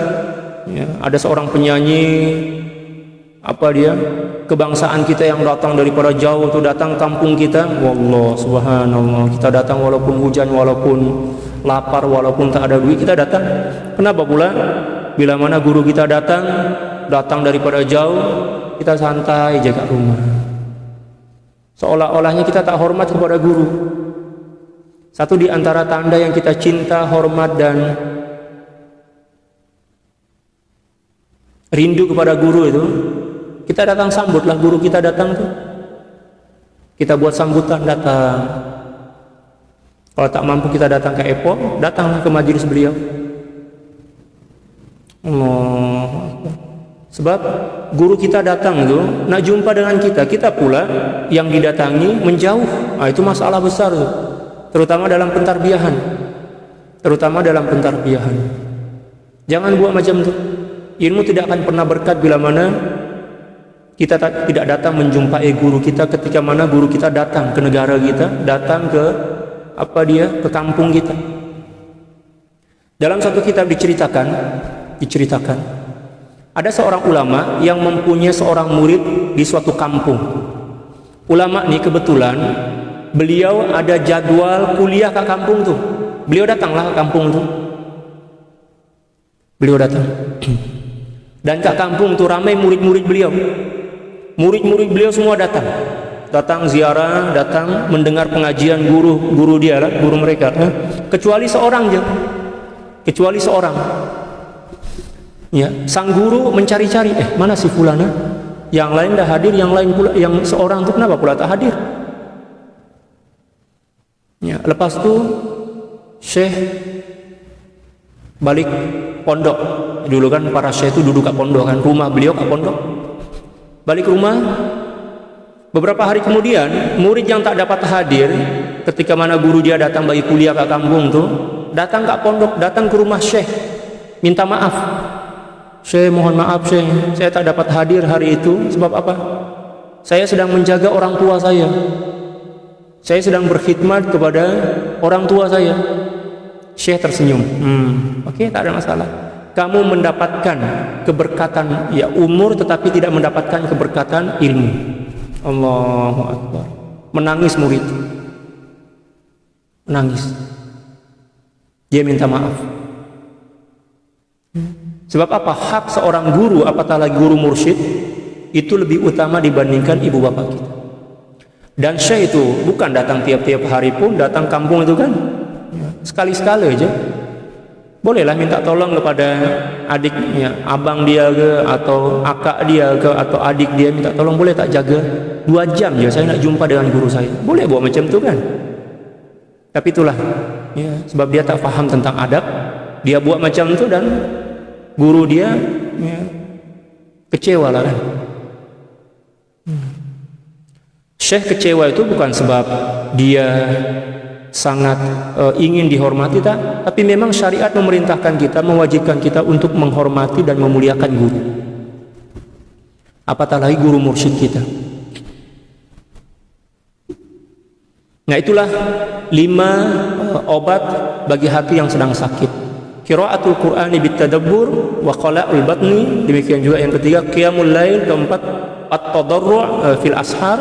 ya, ada seorang penyanyi, apa dia, kebangsaan kita yang datang daripada jauh tu, datang kampung kita, wallah subhanallah, kita datang walaupun hujan, walaupun lapar, walaupun tak ada duit, kita datang. Kenapa pula? Bila mana guru kita datang daripada jauh, kita santai jaga rumah, seolah-olahnya kita tak hormat kepada guru. Satu di antara tanda yang kita cinta, hormat dan rindu kepada guru itu, kita datang sambutlah guru kita datang tuh. Kita buat sambutan datang. Kalau tak mampu kita datang ke EPO, datanglah ke majelis beliau. Allah. Sebab guru kita datang itu nak jumpa dengan kita, kita pula yang didatangi menjauh. Nah, itu masalah besar tuh. Terutama dalam pentarbiyahan. Jangan buat macam itu. Ilmu tidak akan pernah berkat bila mana kita tidak datang menjumpai guru kita, ketika mana guru kita datang ke negara kita, datang ke ke kampung kita. Dalam satu kitab diceritakan ada seorang ulama yang mempunyai seorang murid di suatu kampung. Ulama ini kebetulan beliau ada jadwal kuliah ke kampung tuh. Beliau datanglah ke kampung tuh. Beliau datang. Dan ke kampung tuh ramai murid-murid beliau. Murid-murid beliau semua datang. Datang ziarah, datang mendengar pengajian guru dia lah, guru mereka. Kecuali seorang je. Ya, sang guru mencari-cari, mana si fulana? Yang lain dah hadir, yang lain pula, yang seorang itu kenapa pula tak hadir? Ya, lepas tu Syekh balik pondok. Dulu kan para syekh itu duduk kat pondok kan, rumah beliau kat pondok. Balik rumah, beberapa hari kemudian murid yang tak dapat hadir ketika mana guru dia datang bagi kuliah kat kampung tu, datang kat pondok, datang ke rumah Syekh, minta maaf. Syekh, mohon maaf Syekh, saya tak dapat hadir hari itu. Sebab apa? Saya sedang menjaga orang tua saya. Saya sedang berkhidmat kepada orang tua saya. Syekh tersenyum. Okey, tak ada masalah. Kamu mendapatkan keberkatan ya umur, tetapi tidak mendapatkan keberkatan ilmu. Allahu Akbar. Menangis murid. Menangis. Dia minta maaf. Sebab apa? Hak seorang guru, apatah lagi guru mursyid, itu lebih utama dibandingkan ibu bapak kita. Dan Syekh itu bukan datang tiap-tiap hari pun, datang kampung itu kan sekali-sekali aja. Bolehlah minta tolong kepada adiknya, abang dia ke, atau akak dia ke, atau adik dia, minta tolong boleh tak jaga 2 jam je saya nak jumpa dengan guru saya. Boleh buat macam tu kan? Tapi itulah ya, sebab dia tak faham tentang adab, dia buat macam tu dan guru dia ya, kecewa lah kan. Syekh kecewa itu bukan sebab dia sangat ingin dihormati tak, tapi memang syariat memerintahkan kita, mewajibkan kita untuk menghormati dan memuliakan guru, apatah lagi guru mursyid kita. Nah, itulah 5 obat bagi hati yang sedang sakit. Qiraatul Qur'ani bitadabbur wa qala'ul batni. Demikian juga yang ketiga qiyamul lail, keempat at-tadarru' fil ashar,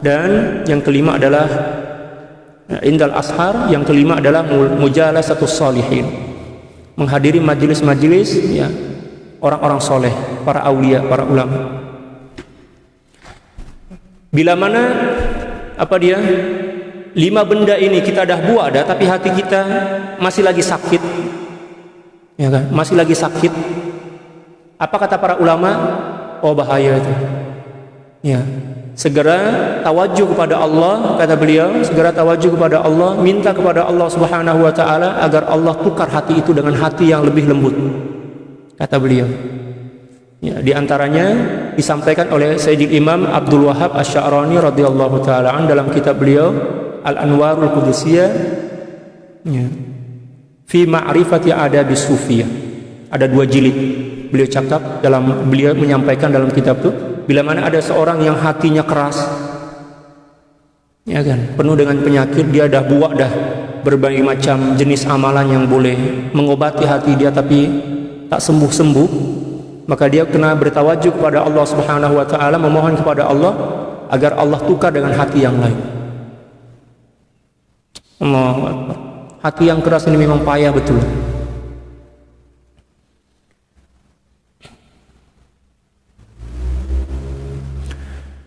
dan yang kelima adalah indal ashar, yang kelima adalah mujalasatus sholihin, menghadiri majelis-majelis ya orang-orang soleh, para aulia, para ulama. Bila mana 5 benda ini kita dah buat dah, tapi hati kita masih lagi sakit, ya kan? Masih lagi sakit. Apa kata para ulama? Oh, bahaya itu. Ya, segera tawajuh kepada Allah, kata beliau, segera tawajuh kepada Allah, minta kepada Allah Subhanahu wa taala agar Allah tukar hati itu dengan hati yang lebih lembut, kata beliau. Ya, di antaranya disampaikan oleh Sayyidil Imam Abdul Wahhab Asy-Sya'rani radhiyallahu taala an dalam kitab beliau Al-Anwarul Qudusiyah, ya, fi ma'rifati adabis sufiyah. Ada 2 jilid beliau cakap dalam, beliau menyampaikan dalam kitab itu, bila mana ada seorang yang hatinya keras, ya kan, penuh dengan penyakit, dia dah buat dah berbagai macam jenis amalan yang boleh mengobati hati dia tapi tak sembuh-sembuh, maka dia kena bertawajuh kepada Allah Subhanahu wa taala, memohon kepada Allah agar Allah tukar dengan hati yang lain. Allahu Akbar. Hati yang keras ini memang payah betul.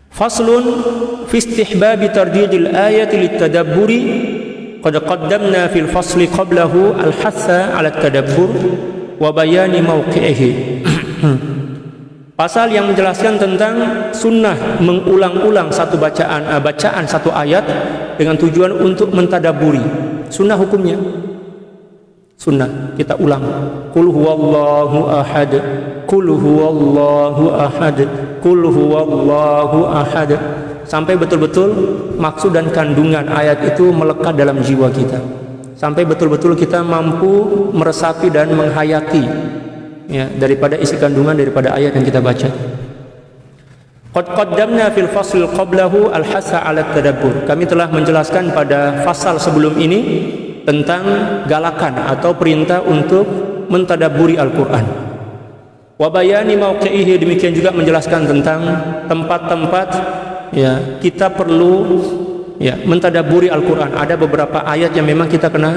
Faslun fi istihbab tardidil ayati litadabburi. Qad qaddamna fil fasli qablahu al-hatha 'ala at-tadabbur wa bayani mawqi'ihi. Pasal yang menjelaskan tentang sunnah mengulang-ulang satu bacaan satu ayat dengan tujuan untuk mentadaburi. Sunnah hukumnya. Sunnah, kita ulang. Qul huwallahu ahad. Qul huwallahu ahad. Qul huwallahu ahad. Sampai betul-betul maksud dan kandungan ayat itu melekat dalam jiwa kita. Sampai betul-betul kita mampu meresapi dan menghayati ya, daripada isi kandungan daripada ayat yang kita baca. Qad qaddamna fil fasl qablahu al-hasa 'ala tadabbur. Kami telah menjelaskan pada fasal sebelum ini tentang galakan atau perintah untuk mentadabburi Al-Qur'an. Wa bayani mauqi'ihi, demikian juga menjelaskan tentang tempat-tempat ya kita perlu ya mentadabburi Al-Qur'an. Ada beberapa ayat yang memang kita kena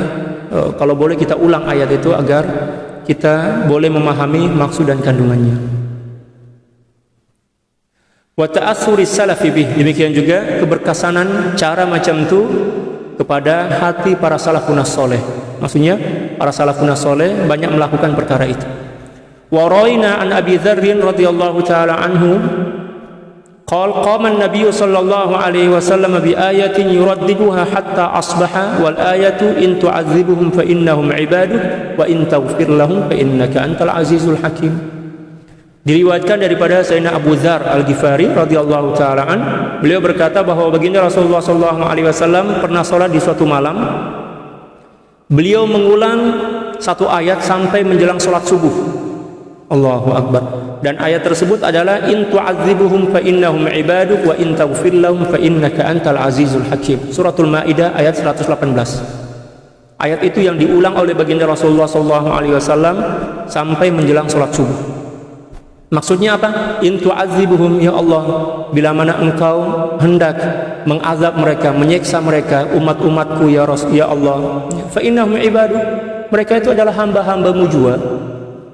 kalau boleh kita ulang ayat itu agar kita boleh memahami maksud dan kandungannya. Wa ta'assuri salafi bih, demikian juga keberkesanan cara macam itu kepada hati para salafun saleh. Maksudnya para salafun saleh banyak melakukan perkara itu. Wa raina an Abi Dzar radhiyallahu taala anhu qala qama an-nabiy sallallahu alaihi wasallam bi ayatin yuraddiduha hatta asbaha wal ayatu in tu'adzibuhum fa innahum ibaduk wa in taghfir lahum fa innaka antal azizul hakim. Diriwayatkan daripada Sayyidina Abu Dzar Al-Ghifari radhiyallahu taala an, beliau berkata bahwa baginda Rasulullah sallallahu alaihi wasallam pernah salat di suatu malam. Beliau mengulang satu ayat sampai menjelang salat subuh. Allahu akbar. Dan ayat tersebut adalah in tu'adzibuhum fa innahum ibaduk wa in taghfir lahum fa innaka antal azizul hakim. Suratul Maidah ayat 118. Ayat itu yang diulang oleh baginda Rasulullah sallallahu alaihi wasallam sampai menjelang salat subuh. Maksudnya apa? In tu'adzibuhum, ya Allah, bila mana engkau hendak mengazab mereka, menyiksa mereka, umat-umatku ya Rasul, ya Allah, fa innahum ibadu, mereka itu adalah hamba-hambamu jua.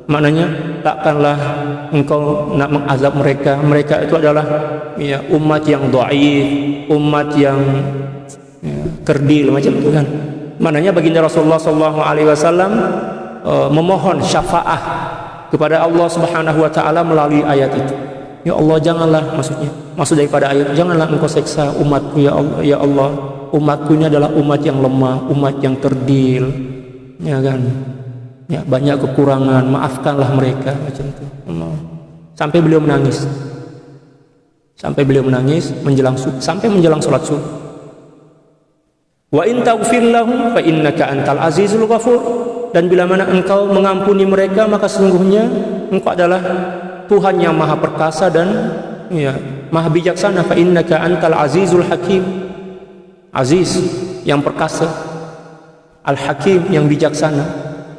Maknanya takkanlah engkau nak mengazab mereka. Mereka itu adalah ya, umat yang dhaif, umat yang ya, kerdil macam itu kan. Maknanya baginda Rasulullah sallallahu alaihi wasallam memohon syafaat kepada Allah Subhanahu wa taala melalui ayat itu. Ya Allah, janganlah, maksud daripada ayat, janganlah engkau seksa umatku ya Allah, ya Allah. Umatku ini adalah umat yang lemah, umat yang terdil. Ya kan? Ya, banyak kekurangan, maafkanlah mereka macam itu. Sampai beliau menangis. Sampai beliau menangis sampai menjelang salat subuh. Wa in taghfir lahum fa innaka antal azizul ghafur. Dan bila mana engkau mengampuni mereka, maka sesungguhnya engkau adalah Tuhan yang maha perkasa dan ya, maha bijaksana. Fa innaka antal azizul hakim. Aziz yang perkasa, al-hakim yang bijaksana.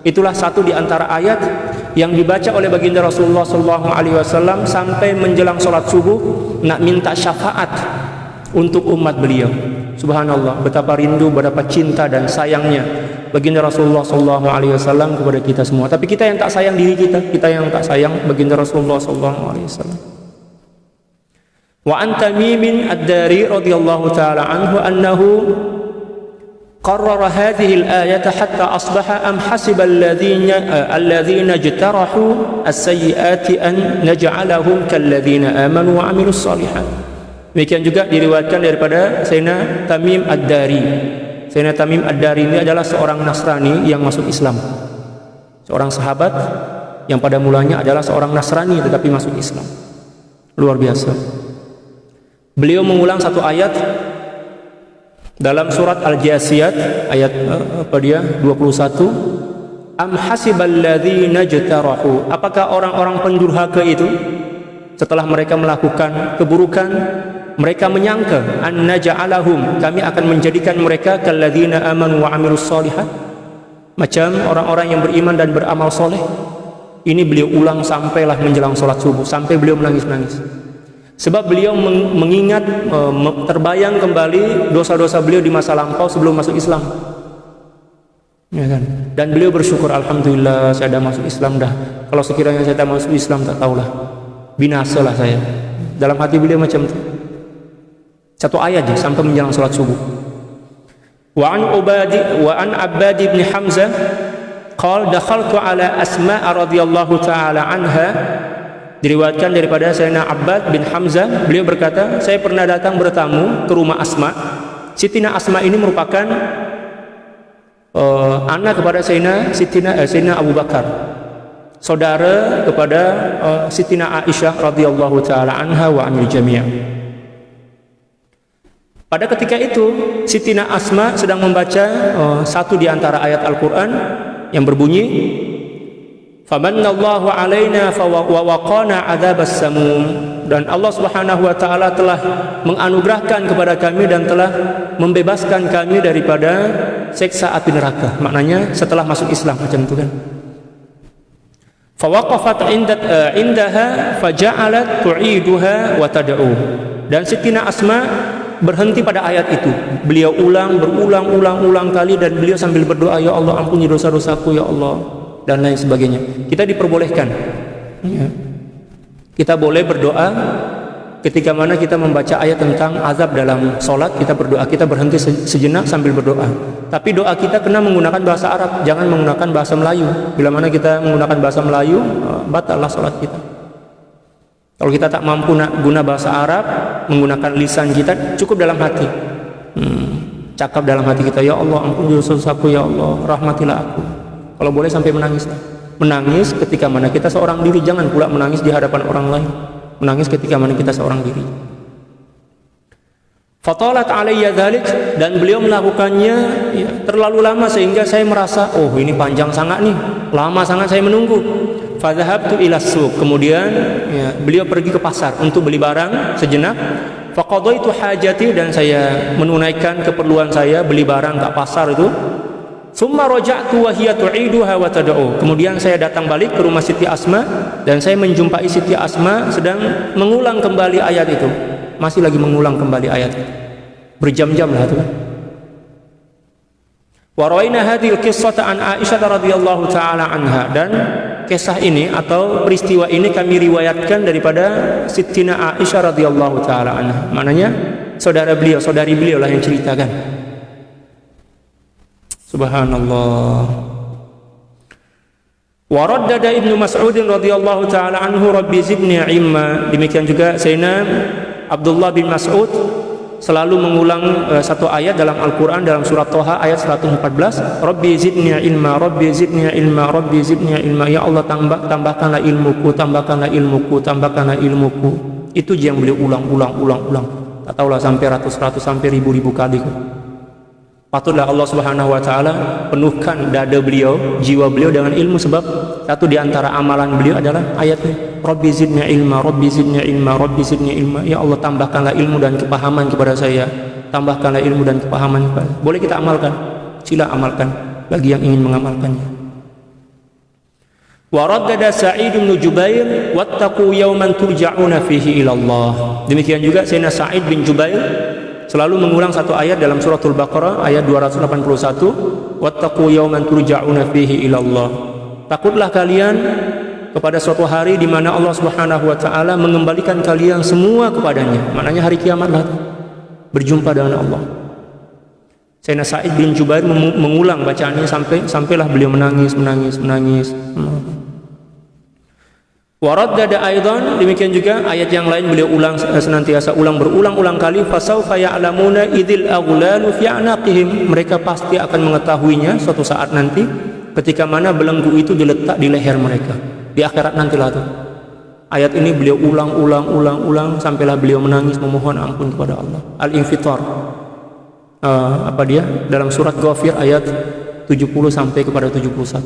Itulah satu di antara ayat yang dibaca oleh baginda Rasulullah sallallahu alaihi wasallam sampai menjelang salat subuh nak minta syafaat untuk umat beliau. Subhanallah, betapa rindu, betapa cinta dan sayangnya baginda Rasulullah sallallahu alaihi wasallam kepada kita semua. Tapi kita yang tak sayang diri kita, kita yang tak sayang baginda Rasulullah sallallahu alaihi wasallam. Wa an Tamim ad-Dari radhiyallahu taala anhu annahu qarrara hadhihi al-ayata hatta asbaha am hasiba alladhina ijtarahu as-sayyi'ati an naj'alahum kalladhina amanu wa 'amilus shalihat. Demikian juga diriwayatkan daripada Sayyidina Tamim ad-Dari. Sayyidina Tamim ad-Dari ini adalah seorang Nasrani yang masuk Islam. Seorang sahabat yang pada mulanya adalah seorang Nasrani tetapi masuk Islam. Luar biasa. Beliau mengulang satu ayat dalam surat Al-Jasiyat ayat 21. Am hasiballadzina jtarahu. Apakah orang-orang pendurhaka itu setelah mereka melakukan keburukan, mereka menyangka an naj'alahum, kami akan menjadikan mereka kalladzina amanu wa 'amilus shalihat, macam orang-orang yang beriman dan beramal soleh. Ini beliau ulang sampailah menjelang salat subuh, sampai beliau menangis-nangis. Sebab beliau mengingat, terbayang kembali dosa-dosa beliau di masa lampau sebelum masuk Islam. Ya kan? Dan beliau bersyukur, alhamdulillah saya dah masuk Islam dah. Kalau sekiranya saya tak masuk Islam, tak tahulah, binasalah saya. Dalam hati beliau macam itu. Satu ayat je sampai menjelang salat subuh. Wa an Abbad bin Hamzah qala dakhaltu ala Asma radhiyallahu taala anha. Diriwayatkan daripada Sayyidina Abbad bin Hamzah, beliau berkata, saya pernah datang bertamu ke rumah Asma. Sitina Asma ini merupakan anak kepada Sayyidina Abu Bakar, saudara kepada Siti Aisyah radhiyallahu taala anha wa anil jami'. Pada ketika itu Siti Asma sedang membaca satu di antara ayat Al-Qur'an yang berbunyi, "Famanallahu 'alaina wa waqana 'adzabas samum." Dan Allah Subhanahu wa taala telah menganugerahkan kepada kami dan telah membebaskan kami daripada siksa api neraka. Maknanya setelah masuk Islam, macam itu kan. Fawaqafat indaha faja'alat tu'iduha wa tad'u. Dan Siti Asma berhenti pada ayat itu. Beliau berulang kali dan beliau sambil berdoa, "Ya Allah, ampuni dosa-dosaku ya Allah," dan lain sebagainya. Kita diperbolehkan, ya, kita boleh berdoa ketika mana kita membaca ayat tentang azab dalam sholat. Kita berdoa, kita berhenti sejenak sambil berdoa. Tapi doa kita kena menggunakan bahasa Arab, jangan menggunakan bahasa Melayu. Bila mana kita menggunakan bahasa Melayu, batallah sholat kita. Kalau kita tak mampu guna bahasa Arab, menggunakan lisan kita, cukup dalam hati. Cakap dalam hati kita, "Ya Allah, ampuni dosa-dosaku ya Allah, rahmatilah aku." Kalau boleh sampai menangis. Menangis ketika mana kita seorang diri, jangan pula menangis di hadapan orang lain. Menangis ketika mana kita seorang diri. Fatalat alayya dzalik, dan beliau melakukannya ya, terlalu lama sehingga saya merasa, oh ini panjang sangat nih, lama sangat saya menunggu. Fadhahabtu ila suq, kemudian ya, beliau pergi ke pasar untuk beli barang sejenak. Faqadaitu hajati, dan saya menunaikan keperluan saya, beli barang ke pasar itu. Summa raja'tu wa hiya tu'iduha wa tad'u. Kemudian saya datang balik ke rumah Siti Asma dan saya menjumpai Siti Asma sedang mengulang kembali ayat itu. Masih lagi mengulang kembali ayat itu. Berjam-jam lah itu. Wa rawaina hadhil qissata an Aisyah radhiyallahu taala anha, dan kisah ini atau peristiwa ini kami riwayatkan daripada Sittina Aisyah radhiyallahu taala anha. Maknanya saudari beliau lah yang ceritakan. Subhanallah. Wa raddada Ibnu Mas'ud radhiyallahu taala anhu, "Rabbi zidni ilma." Demikian juga Sayyidina Abdullah bin Mas'ud selalu mengulang satu ayat dalam Al-Qur'an dalam surat Thaha ayat 114, "Rabbi zidni ilma, Rabbi zidni ilma, Rabbi zidni ilma." Ya Allah, tambahkanlah ilmuku, tambahkanlah ilmuku, tambahkanlah ilmuku. Itu yang beliau ulang. Tak tahulah sampai ratus sampai ribu kali. Patutlah Allah Subhanahu wa taala penuhkan dada beliau, jiwa beliau dengan ilmu, sebab satu di antara amalan beliau adalah ayat ini, "Rabbi zidni ilma, Rabbi zidni ilma, Rabbi zidni ilma." Ya Allah, tambahkanlah ilmu dan kepahaman kepada saya. Tambahkanlah ilmu dan kepahaman kepada. Boleh kita amalkan? Sila amalkan bagi yang ingin mengamalkannya. Wa raddada Sa'id bin Jubair, "Wattaqu yawman turja'una fihi ila Allah." Demikian juga Sayyidina Sa'id bin Jubair selalu mengulang satu ayat dalam suratul Baqarah ayat 281, "Wattaqu yawman turja'una fihi ila Allah." Takutlah kalian kepada suatu hari di mana Allah Subhanahu wa taala mengembalikan kalian semua kepadanya. Maknanya hari kiamatlah, berjumpa dengan Allah. Sayyidina Sa'id bin Jubair mengulang bacaannya sampailah beliau menangis. Waraddada aidan, demikian juga ayat yang lain beliau senantiasa berulang kali, "Fasawfa ya'lamuna idzil aghlalu fi a'naqihim." Mereka pasti akan mengetahuinya suatu saat nanti ketika mana belenggu itu diletak di leher mereka. Di akhirat nantilah itu. Ayat ini beliau ulang sampailah beliau menangis memohon ampun kepada Allah. Al-Infitar. Dalam surat Ghafir ayat 70 sampai kepada 71.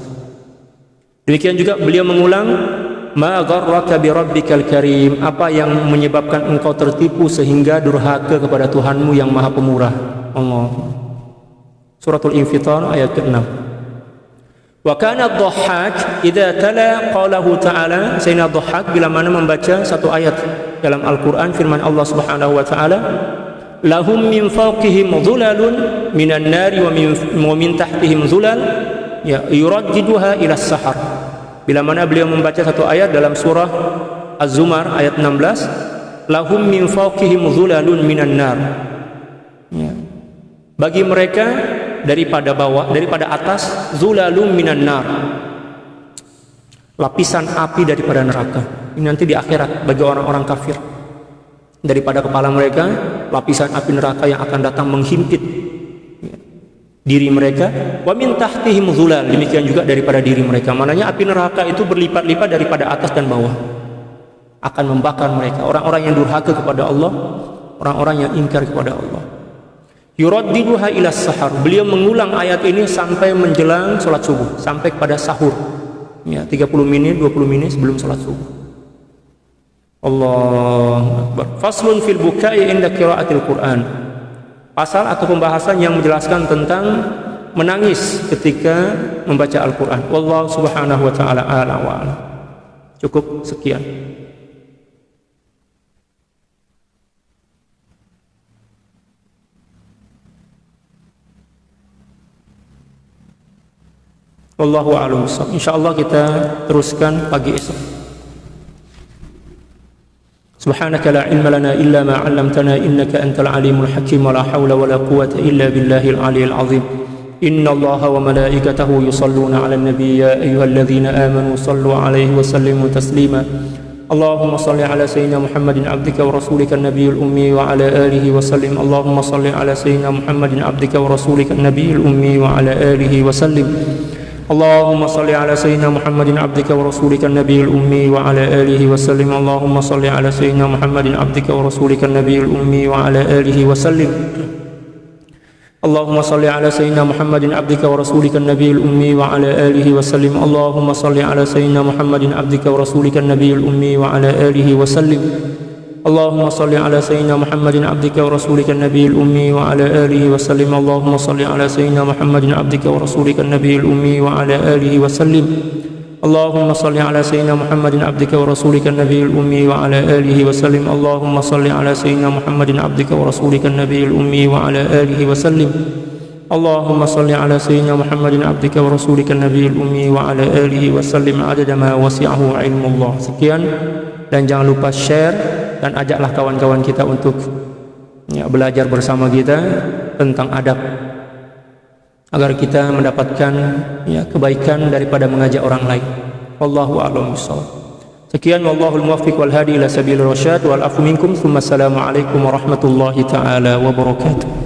Demikian juga beliau mengulang, "Ma gharraka bi rabbikal karim." Apa yang menyebabkan engkau tertipu sehingga durhaka kepada Tuhanmu yang Maha Pemurah? Allah. Suratul Infitar ayat ke-6. Wa kana ad-Dhahhak idza tala qaulahu ta'ala. Sayyidina Dhahhak bila mana membaca satu ayat dalam Al-Qur'an, firman Allah Subhanahu wa taala, "Lahum min fawqihim dhulalun minan nari wa min tahtihim dhulal yuraddiduha ila as-sahar." Bila mana beliau membaca satu ayat dalam surah Az-Zumar ayat 16, "Lahum min fawqihim dhulalun minan nar." Ya. Bagi mereka daripada atas, dhulalun minan nar, lapisan api daripada neraka. Ini nanti di akhirat bagi orang-orang kafir. Daripada kepala mereka lapisan api neraka yang akan datang menghimpit. Ya. diri mereka, wa min tahtihim zulal, demikian juga daripada diri mereka. Maknanya api neraka itu berlipat-lipat daripada atas dan bawah, akan membakar mereka, orang-orang yang durhaka kepada Allah, orang-orang yang ingkar kepada Allah. Yuraddiduha ila sahar, beliau mengulang ayat ini sampai menjelang salat subuh, sampai kepada sahur, ya, 30 menit 20 menit sebelum salat subuh. Allahu Akbar. Faslun fil bukai inda qiraatil Quran, pasal atau pembahasan yang menjelaskan tentang menangis ketika membaca Al-Quran. Wallahu subhanahu wa ta'ala a'la wa a'lam. Cukup sekian. Wallahu a'lam. Insyaallah kita teruskan pagi esok. Subhanaka la ilma lana illa ma 'allamtana innaka antal alimul hakim wa la hawla wa la quwwata illa billahil aliyyil azim. Inna Allaha wa malaikatahu yusalluna 'alan nabiy ya ayyuhalladzina amanu sallu 'alaihi wa sallimu taslima. Allahumma salli 'ala sayyidina Muhammadin 'abdika wa rasulika an-nabiyil ummi wa 'ala alihi wa sallim. Allahumma salli 'ala sayyidina Muhammadin 'abdika wa rasulika an-nabiyil ummi wa 'ala alihi wa sallim. Allahumma salli ala sayyidina Muhammadin 'abdika wa rasulika an-nabiyil ummi wa 'ala alihi wa sallim. Allahumma salli ala sayyidina Muhammadin 'abdika wa rasulika an-nabiyil ummi wa 'ala alihi wa sallim. Allahumma salli ala sayyidina Muhammadin 'abdika wa rasulika an-nabiyil ummi wa 'ala alihi wa sallim. Allahumma salli ala sayyidina Muhammadin 'abdika wa rasulika an-nabiyil ummi wa 'ala alihi wa sallim. Allahumma salli ala sayyidina Muhammadin 'abdika wa rasulika an-nabiyil ummi wa 'ala alihi wa sallim. Allahumma salli ala sayyidina Muhammadin 'abdika wa rasulika an-nabiyil ummi wa 'ala alihi wa sallim. Allahumma salli ala sayyidina Muhammadin 'abdika wa rasulika an-nabiyil ummi wa 'ala alihi wa sallim. Allahumma salli ala sayyidina Muhammadin 'abdika wa rasulika an-nabiyil ummi wa 'ala alihi wa sallim. Allahumma salli ala sayyidina Muhammadin 'abdika wa rasulika an-nabiyil ummi wa 'ala alihi wa sallim 'adada ma wasi'ahu 'ilmullah. Sekian, dan jangan lupa share dan ajaklah kawan-kawan kita untuk belajar bersama kita tentang adab, agar kita mendapatkan kebaikan daripada mengajak orang lain. Wallahu a'lam bishawab. Sekian, wallahul muwaffiq wal hadi ila sabilir rasyad wal afu minkum. Assalamu alaikum warahmatullahi taala wabarakatuh.